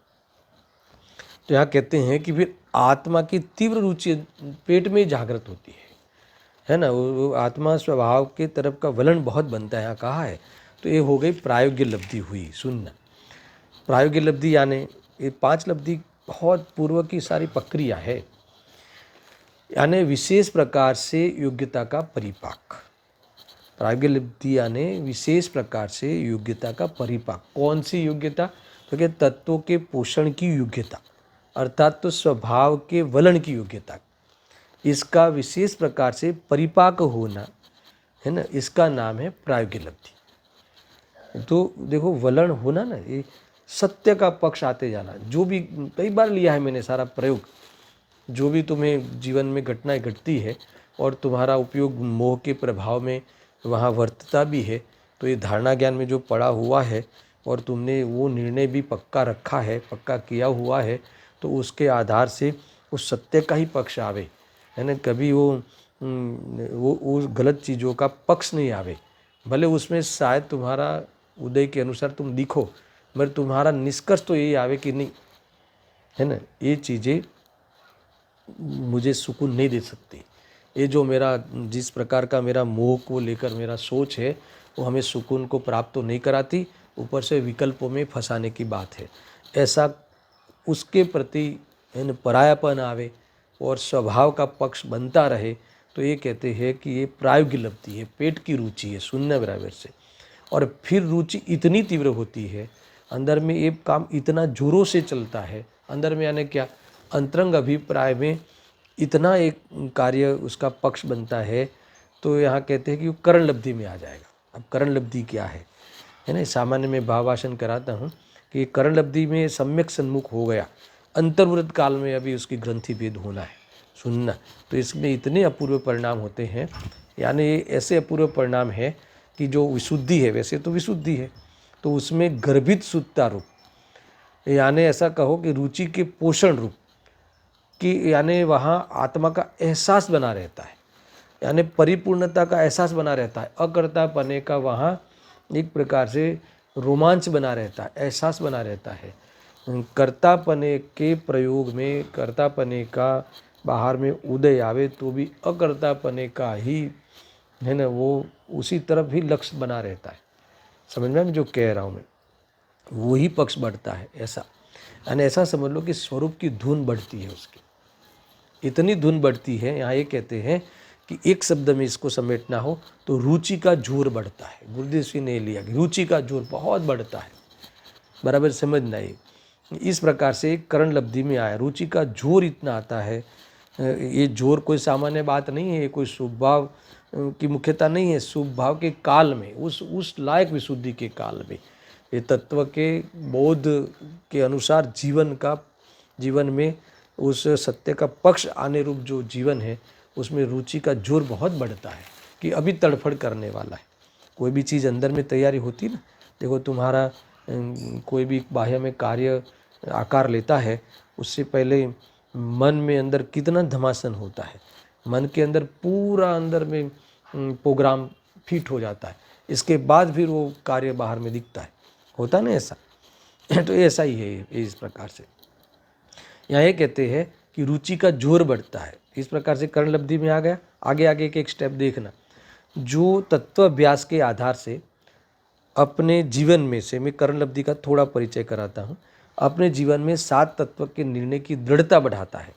Speaker 1: तो यहाँ कहते हैं कि फिर आत्मा की तीव्र रुचि पेट में जागृत होती है ना। वो आत्मा स्वभाव के तरफ का वलन बहुत बनता है, यहाँ कहा है। तो ये हो गई प्रायोगिक लब्धि हुई। सुनना, प्रायोगिक लब्धि यानी ये 5 लब्धि बहुत पूर्व की सारी प्रक्रिया है, यानी विशेष प्रकार से योग्यता का परिपाक। प्रायोगिक लब्धि यानी विशेष प्रकार से योग्यता का परिपाक। कौन सी योग्यता, तो क्या तत्वों के पोषण की योग्यता, अर्थात तो स्वभाव के वलन की योग्यता, इसका विशेष प्रकार से परिपाक होना, है ना, इसका नाम है प्रायोगिक लब्धि। तो देखो वलन होना ना, ये सत्य का पक्ष आते जाना। जो भी कई बार लिया है मैंने सारा प्रयोग, जो भी तुम्हें जीवन में घटनाएं घटती है और तुम्हारा उपयोग मोह के प्रभाव में वहाँ वर्तता भी है, तो ये धारणा ज्ञान में जो पड़ा हुआ है और तुमने वो निर्णय भी पक्का रखा है, पक्का किया हुआ है, तो उसके आधार से उस सत्य का ही पक्ष आवे, है ना। कभी वो गलत चीज़ों का पक्ष नहीं आवे। भले उसमें शायद तुम्हारा उदय के अनुसार तुम लिखो, मगर तुम्हारा निष्कर्ष तो यही आवे कि नहीं, है ना, ये चीज़ें मुझे सुकून नहीं दे सकती। ये जो मेरा जिस प्रकार का मेरा मोह को लेकर मेरा सोच है, वो हमें सुकून को प्राप्त तो नहीं कराती, ऊपर से विकल्पों में फंसाने की बात है। ऐसा उसके प्रति है न परायापन आवे और स्वभाव का पक्ष बनता रहे, तो ये कहते हैं कि ये प्रायोगिक लब्धि है, पेट की रुचि है, शून्य बराबर से। और फिर रुचि इतनी तीव्र होती है, अंदर में ये काम इतना जोरों से चलता है, अंदर में यानी क्या, अंतरंग अभिप्राय में इतना एक कार्य उसका पक्ष बनता है, तो यहाँ कहते हैं कि वो करण लब्धि में आ जाएगा। अब करण लब्धि क्या है ना, सामान्य में भावासन कराता हूँ कि करण लब्धि में सम्यक सन्मुख हो गया, अंतर्वृत्त काल में अभी उसकी ग्रंथि भेद होना है, सुनना। तो इसमें इतने अपूर्व परिणाम होते हैं, यानी ऐसे अपूर्व परिणाम है कि जो विशुद्धि है, वैसे तो विशुद्धि है, तो उसमें गर्भित शुद्धता रूप, यानी ऐसा कहो कि रुचि के पोषण रूप कि यानी वहाँ आत्मा का एहसास बना रहता है, यानी परिपूर्णता का एहसास बना रहता है, अकर्तापने का वहाँ एक प्रकार से रोमांच बना रहता है, एहसास बना रहता है। कर्तापने के प्रयोग में कर्तापने का बाहर में उदय आवे तो भी अकर्तापने का ही, है ना, वो उसी तरफ ही लक्ष्य बना रहता है। समझ में मैं जो कह रहा हूँ मैं, वही पक्ष बढ़ता है ऐसा। यानी ऐसा समझ लो कि स्वरूप की धुन बढ़ती है उसकी, इतनी धुन बढ़ती है। यहाँ ये कहते हैं कि एक शब्द में इसको समेटना हो तो रुचि का जोर बढ़ता है। गुरुदेव जी ने लिया कि रुचि का जोर बहुत बढ़ता है, बराबर समझना। ये इस प्रकार से करण लब्धि में आया, रुचि का जोर इतना आता है। ये जोर कोई सामान्य बात नहीं है, कोई शुभ भाव की मुख्यता नहीं है। शुभ भाव के काल में, उस लायक विशुद्धि के काल में, ये तत्व के बोध के अनुसार जीवन में उस सत्य का पक्ष आने रूप जो जीवन है, उसमें रुचि का जोर बहुत बढ़ता है कि अभी तड़फड़ करने वाला है। कोई भी चीज़ अंदर में तैयारी होती ना, देखो तुम्हारा कोई भी बाह्य में कार्य आकार लेता है, उससे पहले मन में अंदर कितना धमासन होता है, मन के अंदर पूरा अंदर में प्रोग्राम फिट हो जाता है, इसके बाद फिर वो कार्य बाहर में दिखता है, होता ना ऐसा। तो ऐसा ही है इस प्रकार से। यहाँ ये कहते हैं कि रुचि का जोर बढ़ता है। इस प्रकार से कर्ण लब्धि में आ गया। आगे आगे एक स्टेप देखना, जो तत्व अभ्यास के आधार से अपने जीवन में से, मैं कर्ण लब्धि का थोड़ा परिचय कराता हूँ, अपने जीवन में 7 तत्व के निर्णय की दृढ़ता बढ़ाता है,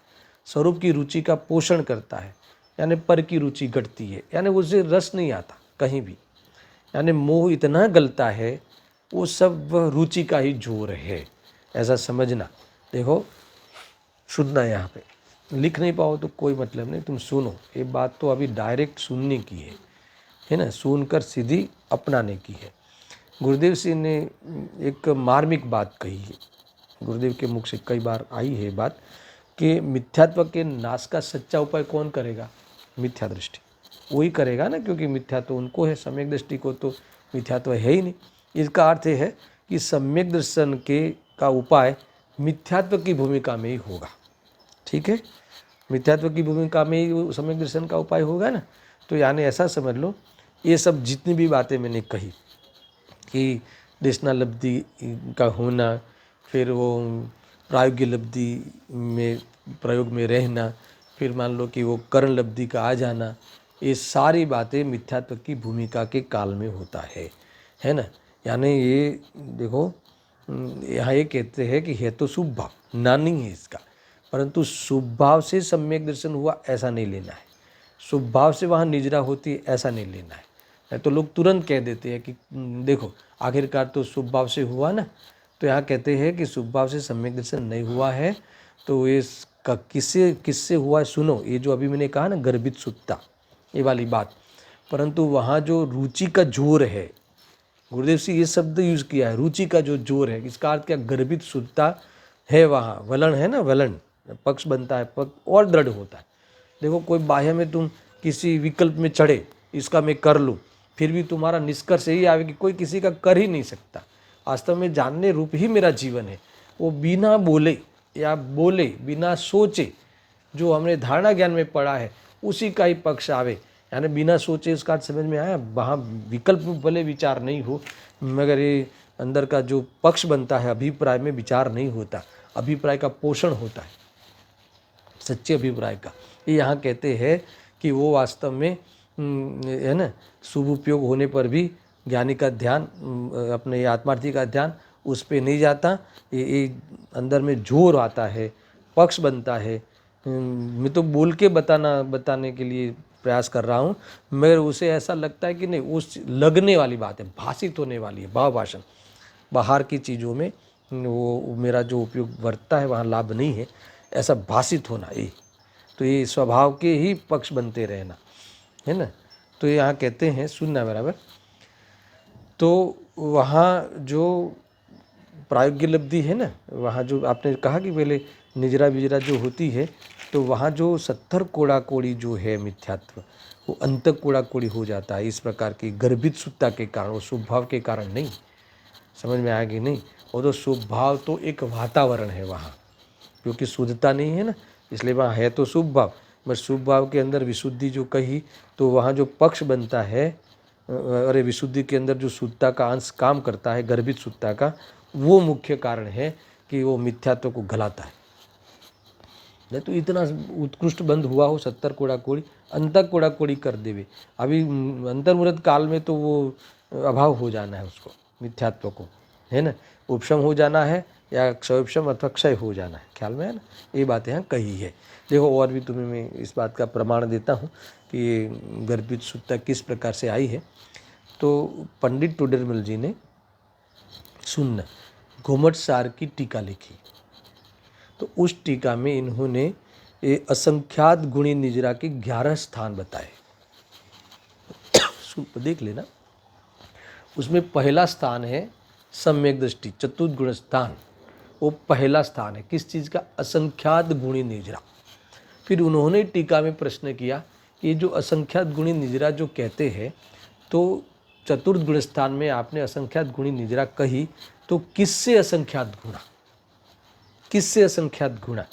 Speaker 1: स्वरूप की रुचि का पोषण करता है, यानी पर की रुचि घटती है, यानी उसे रस नहीं आता कहीं भी, यानी मोह इतना गलता है, वो सब वह रुचि का ही जोर है, ऐसा समझना। देखो सुनना, यहाँ पे लिख नहीं पाओ तो कोई मतलब नहीं, तुम सुनो। ये बात तो अभी डायरेक्ट सुनने की है ना, सुनकर सीधी अपनाने की है। गुरुदेव जी ने एक मार्मिक बात कही है, गुरुदेव के मुख से कई बार आई है बात कि मिथ्यात्व के नाश का सच्चा उपाय कौन करेगा? मिथ्या दृष्टि वही करेगा ना, क्योंकि मिथ्या तो उनको है, सम्यक दृष्टि को तो मिथ्यात्व है ही नहीं। इसका अर्थ है कि सम्यक दर्शन का उपाय मिथ्यात्व की भूमिका में ही होगा। ठीक है, मिथ्यात्व की भूमिका में ही सम्यक दर्शन का उपाय होगा ना। तो यानी ऐसा समझ लो, ये सब जितनी भी बातें मैंने कही कि देशना लब्धि का होना, फिर वो प्रायोगिक लब्धि में प्रयोग में रहना, फिर मान लो कि वो कर्ण लब्धि का आ जाना, ये सारी बातें मिथ्यात्व की भूमिका के काल में होता है ना। यानी ये देखो, यहाँ ये कहते हैं कि है तो शुभ भाव, ना नहीं है इसका, परंतु शुभ भाव से सम्यक दर्शन हुआ ऐसा नहीं लेना है, शुभ भाव से वहाँ निजरा होती है ऐसा नहीं लेना है। तो लोग तुरंत कह देते हैं कि देखो आखिरकार तो शुभ भाव से हुआ ना। तो यहाँ कहते हैं कि शुभ भाव से सम्यक दर्शन नहीं हुआ है, तो ये किससे हुआ है सुनो। ये जो अभी मैंने कहा ना गर्भित शुद्धता, ये वाली बात, परंतु वहाँ जो रुचि का जोर है, गुरुदेव से ये शब्द यूज़ किया है, रुचि का जो जोर है, इसका अर्थ क्या? गर्भित शुद्धता है वहाँ, वलन है ना, वलन पक्ष बनता है, पक्ष और दृढ़ होता है। देखो कोई बाह्य में तुम किसी विकल्प में चढ़े, इसका मैं कर लूँ, फिर भी तुम्हारा निष्कर्ष यही आवे कि कोई किसी का कर ही नहीं सकता। वास्तव में जानने रूप ही मेरा जीवन है। वो बिना बोले या बोले बिना सोचे जो हमने धारणा ज्ञान में पढ़ा है उसी का ही पक्ष आवे, यानी बिना सोचे इसका अर्थ समझ में आया। वहाँ विकल्प में भले विचार नहीं हो, मगर ये अंदर का जो पक्ष बनता है अभिप्राय में विचार नहीं होता, अभिप्राय का पोषण होता है, सच्चे अभिप्राय का। ये यहाँ कहते हैं कि वो वास्तव में है ना, शुभ उपयोग होने पर भी ज्ञानी का ध्यान, अपने आत्मार्थी का ध्यान उस पर नहीं जाता। ये अंदर में जोर आता है, पक्ष बनता है। मैं तो बोल के बताने के लिए प्रयास कर रहा हूँ, मगर उसे ऐसा लगता है कि नहीं, उस लगने वाली बात है, भाषित होने वाली है, भाव भाषण। बाहर की चीज़ों में वो मेरा जो उपयोग वर्तता है वहाँ लाभ नहीं है, ऐसा भाषित होना। ये तो ये स्वभाव के ही पक्ष बनते रहना है ना। तो यहाँ कहते हैं, सुनना बराबर, तो वहाँ जो प्रायोगिक लब्धि है ना, वहाँ जो आपने कहा कि पहले निजरा बिजरा जो होती है, तो वहाँ जो 70 कोड़ा कोड़ी जो है मिथ्यात्व, वो अंत कोड़ा कोड़ी हो जाता है। इस प्रकार की गर्भित सुत्ता के कारण, वो स्वभाव के कारण नहीं। समझ में आएगी नहीं? वो तो स्वभाव तो एक वातावरण है वहाँ, क्योंकि शुद्धता नहीं है ना, इसलिए वहाँ है तो शुभ भाव। बस शुभ भाव के अंदर विशुद्धि जो कही, तो वहाँ जो पक्ष बनता है, अरे विशुद्धि के अंदर जो शुद्धता का अंश काम करता है, गर्भित शुद्धता का, वो मुख्य कारण है कि वो मिथ्यात्व को गलाता है। नहीं तो इतना उत्कृष्ट बंध हुआ हो 70 कोड़ा कोड़ी, अंतक कोड़ा कोड़ी कर देवे। अभी अंतर्मुहूर्त काल में तो वो अभाव हो जाना है उसको, मिथ्यात्व को, है ना, उपशम हो जाना है या क्षयोपशम अथवा क्षय हो जाना है, ख्याल में है ना। ये बातें यहाँ कही है। देखो, और भी तुम्हें मैं इस बात का प्रमाण देता हूँ कि ये गर्भित सुत्ता किस प्रकार से आई है। तो पंडित टोडरमल जी ने, सुनना, घुमट सार की टीका लिखी, तो उस टीका में इन्होंने ये असंख्यात गुणी निजरा के 11 स्थान बताए। देख लेना, उसमें पहला स्थान है सम्यक दृष्टि, चतुर्थ गुण स्थान, वो पहला स्थान है। किस चीज़ का? असंख्यात गुणी निजरा। फिर उन्होंने टीका में प्रश्न किया कि ये जो असंख्यात गुणी निजरा जो कहते हैं, तो चतुर्थ गुण स्थान में आपने असंख्यात गुणी निजरा कही, तो किससे असंख्यात गुणा, किससे असंख्यात गुणा,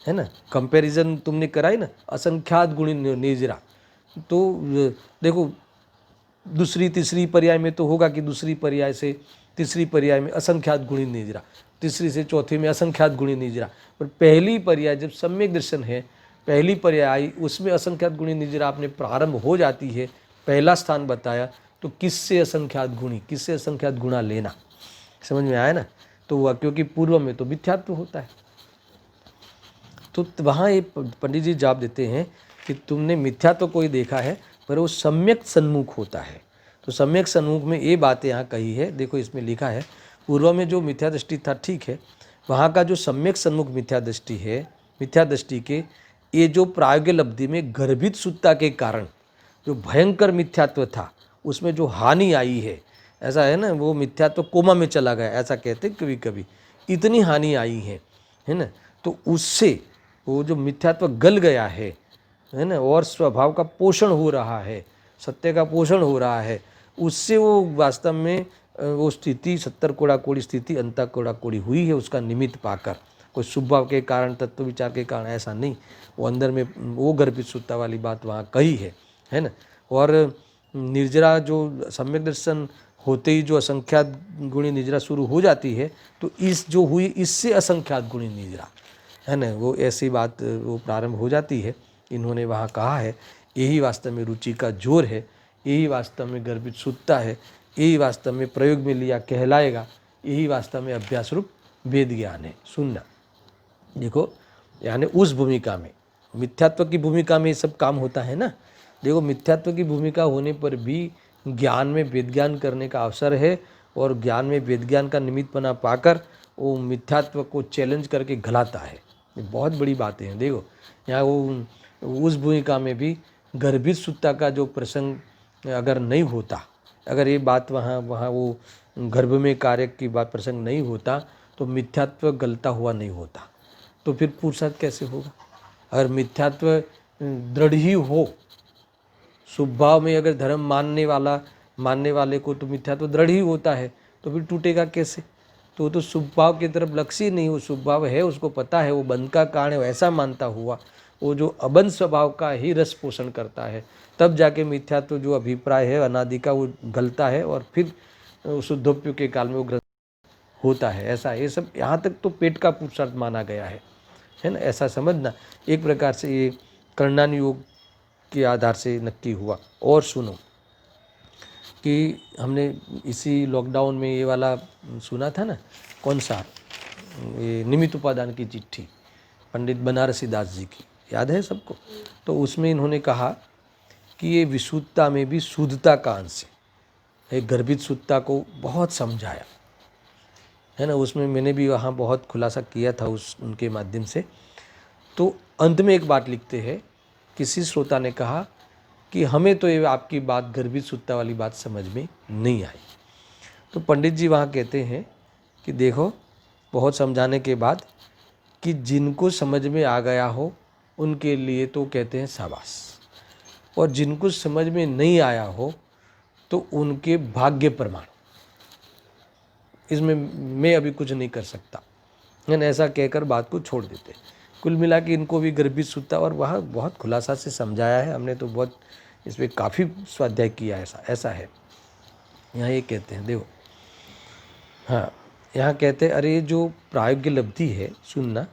Speaker 1: है ना, कंपैरिजन तुमने कराई ना, असंख्यात गुणी निजरा। तो देखो, दूसरी तीसरी पर्याय में तो होगा कि दूसरी पर्याय से तीसरी पर्याय में असंख्यात गुणी निजरा, तीसरी से चौथी में असंख्यात गुणी निजरा, पर पहली पर्याय जब सम्यक दर्शन है, पहली पर्याय आई, उसमें असंख्यात गुणी निजरा आपने प्रारंभ हो जाती है, पहला स्थान बताया, तो किससे असंख्यात गुणी, किससे असंख्यात गुणा लेना, समझ में आया ना। तो वह क्योंकि पूर्व में तो मिथ्यात्व होता है, तो वहाँ ये पंडित जी जवाब देते हैं कि तुमने मिथ्यात्व को ही देखा है, पर वो सम्यक सन्मुख होता है। तो सम्यक सन्मुख में ये बातें यहाँ कही है। देखो, इसमें लिखा है, पूर्व में जो मिथ्या दृष्टि था, ठीक है, वहाँ का जो सम्यक सन्मुख मिथ्या दृष्टि है, मिथ्या दृष्टि के ये जो प्रायोगिक लब्धि में गर्भित सुत्ता के कारण जो भयंकर मिथ्यात्व था, उसमें जो हानि आई है, ऐसा है ना, वो मिथ्यात्व कोमा में चला गया, ऐसा कहते हैं कभी कभी, इतनी हानि आई है ना। तो उससे वो जो मिथ्यात्व गल गया है ना, और स्वभाव का पोषण हो रहा है, सत्य का पोषण हो रहा है, उससे वो वास्तव में वो स्थिति 70 कोड़ा कोड़ी स्थिति अंत कोड़ा कोड़ी हुई है, उसका निमित्त पाकर। कोई शुभ भाव के कारण, तत्व विचार के कारण ऐसा नहीं, वो अंदर में वो गर्भित सुत्ता वाली बात वहाँ कही है ना। और निर्जरा जो सम्यक दर्शन होते ही जो असंख्यात गुणी निजरा शुरू हो जाती है, तो इस जो हुई इससे असंख्यात गुणी निजरा, है ना, वो ऐसी बात वो प्रारंभ हो जाती है। इन्होंने वहाँ कहा है, यही वास्तव में रुचि का जोर है, यही वास्तव में गर्भित सुत्ता है, यही वास्तव में प्रयोग में लिया कहलाएगा, यही वास्तव में अभ्यास रूप वेद ज्ञान है। सुनना, देखो, यानी उस भूमिका में, मिथ्यात्व की भूमिका में ये सब काम होता है ना। देखो, मिथ्यात्व की भूमिका होने पर भी ज्ञान में वेद ज्ञान करने का अवसर है, और ज्ञान में वेद ज्ञान का निमित्त बना पाकर वो मिथ्यात्व को चैलेंज करके घलाता है। ये बहुत बड़ी बातें हैं। देखो, यहाँ वो उस भूमिका में भी गर्भित सुत्ता का जो प्रसंग अगर नहीं होता, अगर ये बात वहाँ वो गर्भ में कार्य की बात प्रसंग नहीं होता, तो मिथ्यात्व गलता हुआ नहीं होता, तो फिर पुरुषार्थ कैसे होगा? अगर मिथ्यात्व दृढ़ ही हो, शुभ भाव में अगर धर्म मानने वाला मानने वाले को तो मिथ्या तो दृढ़ ही होता है, तो फिर टूटेगा कैसे? तो वो तो शुभ भाव की तरफ लक्ष्य ही नहीं, वो शुभ भाव है, उसको पता है वो बंध का कारण है, ऐसा मानता हुआ वो जो अबंध स्वभाव का ही रस पोषण करता है, तब जाके मिथ्या तो जो अभिप्राय है अनादि का वो गलता है और फिर शुद्धोपयोग के काल में वो ग्रंथ होता है। ऐसा ये सब यहाँ तक तो पेट का पुरुषार्थ माना गया है ना, ऐसा समझना। एक प्रकार से ये कर्णान योग के आधार से नक्की हुआ। और सुनो कि हमने इसी लॉकडाउन में ये वाला सुना था ना, कौन सा, ये निमित्त उपादान की चिट्ठी पंडित बनारसी दास जी की, याद है सबको? तो उसमें इन्होंने कहा कि ये विशुद्धता में भी शुद्धता का अंश है, एक गर्भित शुद्धता को बहुत समझाया है ना। उसमें मैंने भी वहाँ बहुत खुलासा किया था उनके माध्यम से। तो अंत में एक बात लिखते हैं, किसी श्रोता ने कहा कि हमें तो ये आपकी बात गर्भित शुद्धता वाली बात समझ में नहीं आई। तो पंडित जी वहाँ कहते हैं कि देखो, बहुत समझाने के बाद कि जिनको समझ में आ गया हो उनके लिए तो कहते हैं शाबाश, और जिनको समझ में नहीं आया हो तो उनके भाग्य प्रमाण, इसमें मैं अभी कुछ नहीं कर सकता है ना, ऐसा कहकर बात को छोड़ देते। कुल मिला के इनको भी गर्भित शुद्धता, और वहाँ बहुत खुलासा से समझाया है हमने, तो बहुत इस पर काफ़ी स्वाध्याय किया है, ऐसा है। यहाँ ये कहते हैं, देखो, हाँ, यहाँ कहते हैं अरे जो प्रायोगिक लब्धि है, सुनना,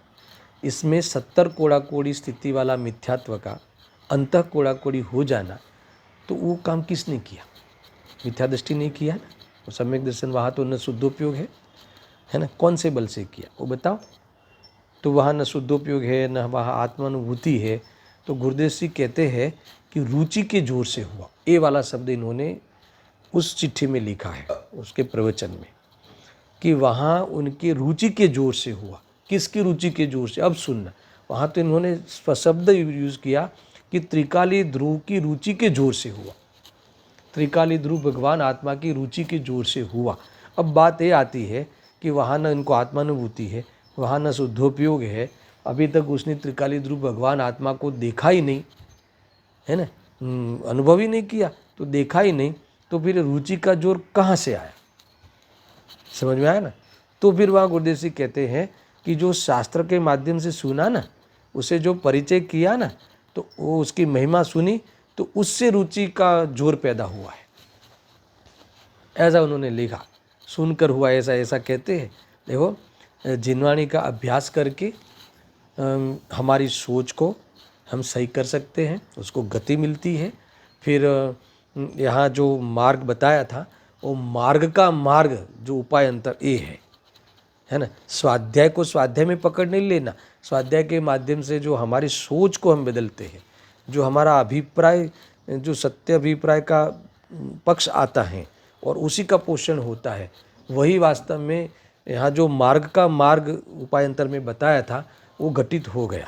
Speaker 1: इसमें 70 कोड़ा कोड़ी स्थिति वाला मिथ्यात्व का अंतः कोड़ा कोड़ी हो जाना, तो वो काम किसने किया? मिथ्या दृष्टि नहीं किया ना, वो सम्यक दर्शन वहाँ तो न शुद्धोपयोग है ना, कौन से बल से किया वो बताओ? तो वहाँ न शुद्धोपयोग है, न वहाँ आत्मानुभूति है। तो गुरुदेव सिंह कहते हैं कि रुचि के जोर से हुआ, ये वाला शब्द इन्होंने उस चिट्ठी में लिखा है, उसके प्रवचन में, कि वहाँ उनके रुचि के जोर से हुआ। किसकी रुचि के जोर से? अब सुनना, वहाँ तो इन्होंने शब्द यूज़ किया कि त्रिकाली ध्रुव की रुचि के जोर से हुआ, त्रिकाली ध्रुव भगवान आत्मा की रुचि के जोर से हुआ। अब बात ये आती है कि वहाँ न इनको आत्मानुभूति है, वहाँ न शुद्धोपयोग है, अभी तक उसने त्रिकाली ध्रुव भगवान आत्मा को देखा ही नहीं है ना, अनुभव ही नहीं किया, तो देखा ही नहीं, तो फिर रुचि का जोर कहाँ से आया? समझ में आया ना? तो फिर वहाँ गुरुदेव सिंह कहते हैं कि जो शास्त्र के माध्यम से सुना ना, उसे जो परिचय किया ना, तो वो उसकी महिमा सुनी, तो उससे रुचि का जोर पैदा हुआ है, ऐसा उन्होंने लिखा। सुनकर हुआ ऐसा, ऐसा कहते हैं। देखो, जिनवाणी का अभ्यास करके हमारी सोच को हम सही कर सकते हैं, उसको गति मिलती है। फिर यहाँ जो मार्ग बताया था, वो मार्ग का मार्ग जो उपाय अंतर ये है ना। स्वाध्याय को स्वाध्याय में पकड़ नहीं लेना, स्वाध्याय के माध्यम से जो हमारी सोच को हम बदलते हैं, जो हमारा अभिप्राय, जो सत्य अभिप्राय का पक्ष आता है और उसी का पोषण होता है, वही वास्तव में यहाँ जो मार्ग का मार्ग उपायंतर में बताया था वो घटित हो गया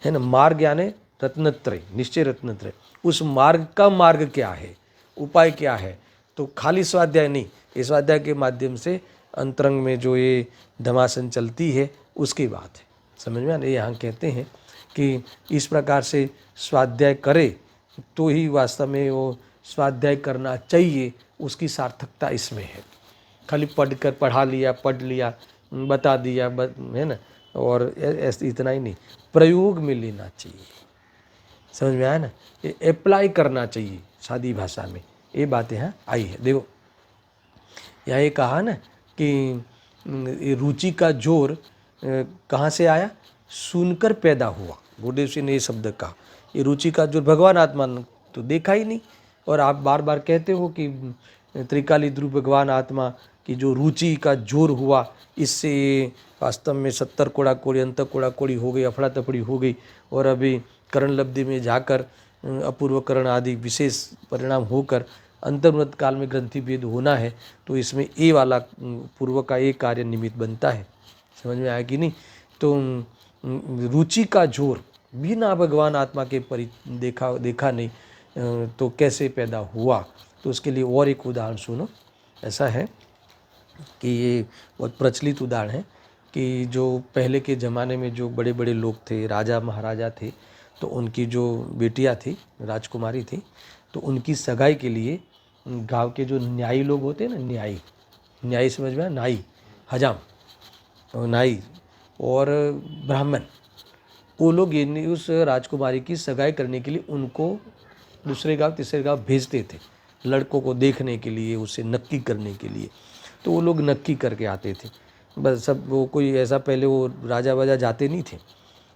Speaker 1: है ना। मार्ग यानी रत्नत्रय, निश्चय रत्नत्रय। उस मार्ग का मार्ग क्या है, उपाय क्या है? तो खाली स्वाध्याय नहीं, इस स्वाध्याय के माध्यम से अंतरंग में जो ये धमासन चलती है उसकी बात है। समझ में आना? यहाँ कहते हैं कि इस प्रकार से स्वाध्याय करे तो ही वास्तव में वो स्वाध्याय करना चाहिए, उसकी सार्थकता इसमें है। खाली पढ़ा लिया, पढ़ लिया, बता दिया, है ना, और ऐसे इतना ही नहीं, प्रयोग में लेना चाहिए। समझ में आया ना? ये अप्लाई करना चाहिए सादी भाषा में, ये बातें यहाँ आई है। देखो, यहाँ ये कहा ना कि रुचि का जोर कहाँ से आया? सुनकर पैदा हुआ। गुरुदेव सिंह ने ये शब्द कहा, ये रुचि का जोर भगवान आत्मा ने तो देखा ही नहीं, और आप बार बार कहते हो कि त्रिकाली ध्रुव भगवान आत्मा की जो रुचि का जोर हुआ, इससे वास्तव में 70 कोड़ा कोड़ी, अंत कोड़ा कोड़ी हो गई, अफड़ा तफड़ी हो गई, और अभी करण लब्धि में जाकर अपूर्व करण आदि विशेष परिणाम होकर अंतर्मत काल में ग्रंथि भेद होना है। तो इसमें ए वाला पूर्व का एक कार्य निमित्त बनता है। समझ में आया कि नहीं? तो रुचि का जोर बिना भगवान आत्मा के देखा नहीं, तो कैसे पैदा हुआ? तो उसके लिए और एक उदाहरण सुनो। ऐसा है कि ये बहुत प्रचलित उदाहरण है कि जो पहले के ज़माने में जो बड़े बड़े लोग थे, राजा महाराजा थे, तो उनकी जो बेटियां थी, राजकुमारी थी, तो उनकी सगाई के लिए गांव के जो न्यायी लोग होते हैं ना, न्यायी समझ में, नाई, हजाम और नाई और ब्राह्मण, वो लोग ये उस राजकुमारी की सगाई करने के लिए उनको दूसरे गांव तीसरे गांव भेजते थे, लड़कों को देखने के लिए, उसे नक्की करने के लिए। तो वो लोग नक्की करके आते थे बस। सब वो कोई ऐसा पहले वो राजा वाजा जाते नहीं थे,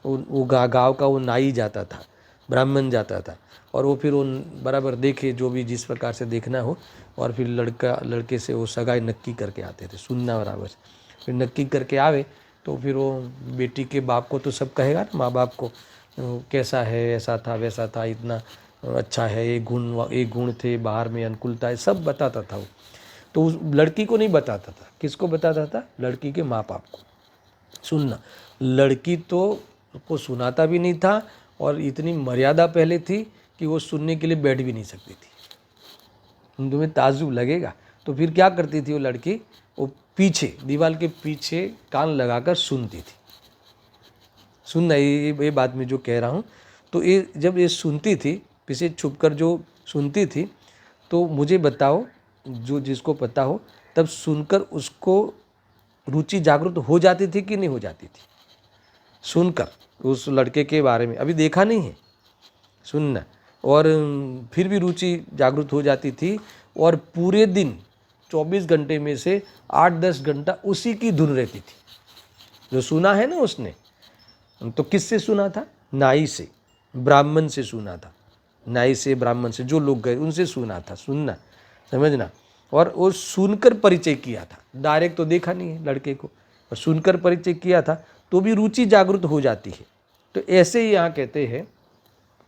Speaker 1: वो गाँव का वो नाई जाता था, ब्राह्मण जाता था, और वो फिर वो बराबर देखे जो भी जिस प्रकार से देखना हो, और फिर लड़के से वो सगाई नक्की करके आते थे, सुनना बराबर से। फिर नक्की करके आवे तो फिर वो बेटी के बाप को तो सब कहेगा ना, माँ बाप को, कैसा है, ऐसा था वैसा था, इतना अच्छा है, ये गुण थे, बाहर में अनुकूलता है, सब बताता था वो। तो उस लड़की को नहीं बताता था। किसको बताता था? लड़की के माँ बाप को। सुनना, लड़की तो को सुनाता भी नहीं था, और इतनी मर्यादा पहले थी कि वो सुनने के लिए बैठ भी नहीं सकती थी। तुम्हें ताज्जुब लगेगा। तो फिर क्या करती थी वो लड़की? वो पीछे, दीवार के पीछे कान लगाकर सुनती थी। सुनना, ये बात मैं जो कह रहा हूँ, तो ये जब ये सुनती थी, पीछे छुपकर जो सुनती थी, तो मुझे बताओ, जो जिसको पता हो, तब सुनकर उसको रुचि जागृत हो जाती थी कि नहीं हो जाती थी? सुनकर उस लड़के के बारे में, अभी देखा नहीं है, सुनना, और फिर भी रुचि जागृत हो जाती थी। और पूरे दिन 24 घंटे में से 8-10 घंटा उसी की धुन रहती थी। जो सुना है ना उसने, तो किससे सुना था? नाई से, ब्राह्मण से सुना था। नाई से, ब्राह्मण से, जो लोग गए उनसे सुना था। सुनना, समझना। और वो सुनकर परिचय किया था, डायरेक्ट तो देखा नहीं है लड़के को, और सुनकर परिचय किया था, तो भी रुचि जागृत हो जाती है। तो ऐसे ही यहाँ कहते हैं,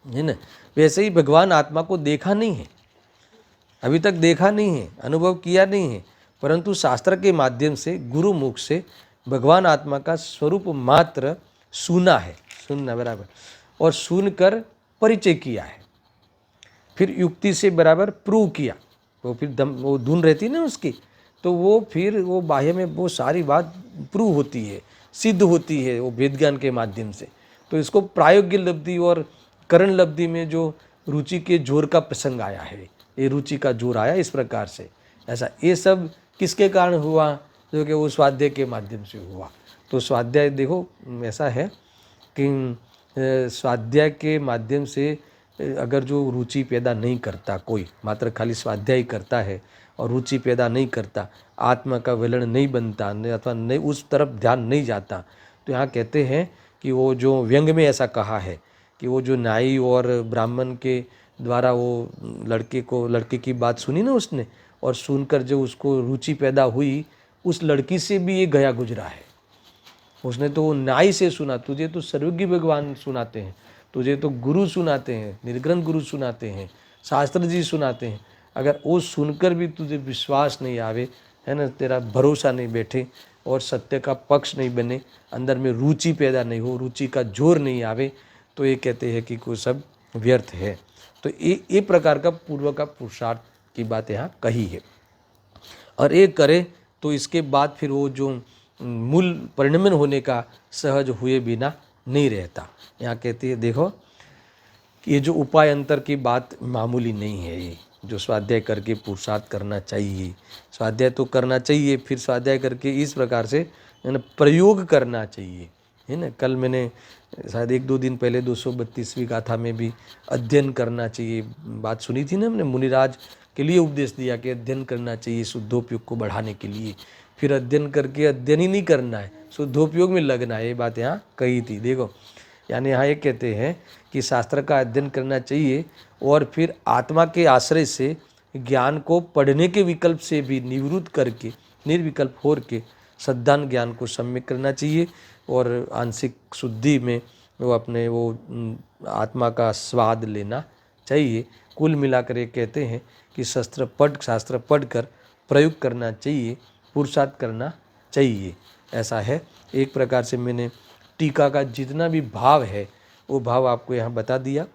Speaker 1: है ना, वैसे ही भगवान आत्मा को देखा नहीं है, अभी तक देखा नहीं है, अनुभव किया नहीं है, परंतु शास्त्र के माध्यम से, गुरु मुख से भगवान आत्मा का स्वरूप मात्र सुना है, सुनना बराबर, और सुनकर परिचय किया है, फिर युक्ति से बराबर प्रूव किया। वो फिर वो धुन रहती ना उसकी, तो वो फिर वो बाह्य में वो सारी बात प्रूव होती है, सिद्ध होती है वो वेद ज्ञान के माध्यम से। तो इसको प्रायोगिक लब्धि और करण लब्धि में जो रुचि के जोर का प्रसंग आया है, ये रुचि का जोर आया इस प्रकार से। ऐसा ये सब किसके कारण हुआ? जो कि वो स्वाध्याय के माध्यम से हुआ। तो स्वाध्याय देखो ऐसा है कि स्वाध्याय के माध्यम से अगर जो रुचि पैदा नहीं करता कोई, मात्र खाली स्वाध्याय करता है और रुचि पैदा नहीं करता, आत्मा का विलण नहीं बनता, अथवा नहीं उस तरफ ध्यान नहीं जाता, तो यहाँ कहते हैं कि वो जो व्यंग में ऐसा कहा है कि वो जो नाई और ब्राह्मण के द्वारा वो लड़के की बात सुनी ना उसने, और सुनकर जो उसको रुचि पैदा हुई, उस लड़की से भी ये गया गुजरा है। उसने तो नाई से सुना, तुझे तो सर्वज्ञ भगवान सुनाते हैं, तुझे तो गुरु सुनाते हैं, निर्ग्रंथ गुरु सुनाते हैं, शास्त्र जी सुनाते हैं। अगर वो सुनकर भी तुझे विश्वास नहीं आवे, है ना, तेरा भरोसा नहीं बैठे और सत्य का पक्ष नहीं बने, अंदर में रुचि पैदा नहीं हो, रुचि का जोर नहीं आवे, तो ये कहते हैं कि कोई सब व्यर्थ है। तो ये प्रकार का पूर्व का पुरुषार्थ की बात यहाँ कही है। और ये करे तो इसके बाद फिर वो जो मूल परिणमन होने का सहज हुए बिना नहीं रहता। यहाँ कहती है देखो कि ये जो उपाय अंतर की बात मामूली नहीं है, ये जो स्वाध्याय करके पुरुषार्थ करना चाहिए, स्वाध्याय तो करना चाहिए, फिर स्वाध्याय करके इस प्रकार से है ना प्रयोग करना चाहिए, है ना। कल मैंने शायद 1-2 दिन पहले 232वीं गाथा में भी अध्ययन करना चाहिए बात सुनी थी ना हमने। मुनिराज के लिए उपदेश दिया कि अध्ययन करना चाहिए शुद्धोपयोग को बढ़ाने के लिए। फिर अध्ययन करके अध्ययन ही नहीं करना है, शुद्धोपयोग में लगना है, ये बात यहाँ कही थी। देखो यानी यहाँ ये कहते हैं कि शास्त्र का अध्ययन करना चाहिए, और फिर आत्मा के आश्रय से ज्ञान को पढ़ने के विकल्प से भी निवृत्त करके निर्विकल्प होकर के सद्धान ज्ञान को सम्यक करना चाहिए, और आंशिक शुद्धि में वो अपने वो आत्मा का स्वाद लेना चाहिए। कुल मिलाकर ये कहते हैं कि शास्त्र पढ़कर प्रयोग करना चाहिए, पुरुषार्थ करना चाहिए। ऐसा है। एक प्रकार से मैंने टीका का जितना भी भाव है वो भाव आपको यहाँ बता दिया।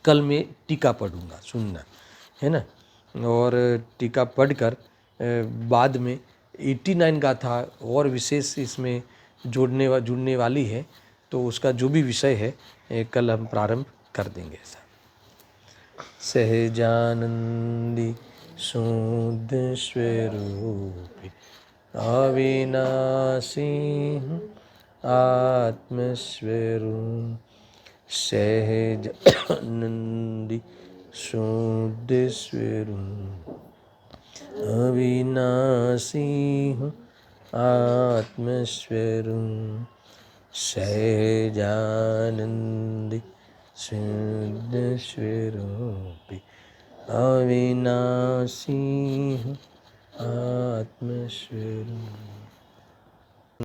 Speaker 1: कल मैं टीका पढ़ूंगा, सुनना, है ना। और टीका पढ़कर बाद में 89 गाथा और विशेष इसमें जुड़ने वाली है, तो उसका जो भी विषय है कल हम प्रारंभ कर देंगे। ऐसा सहजानंदी शुद्ध स्वरूपी अविनाशी हूँ आत्मस्वरूप सहजानंदी शुद्ध स्वरूप अविनाशी हूँ आत्मस्वरूप सहजानंदी शुद्ध स्वरूपी अविनाशी हूँ आत्मस्वरूप।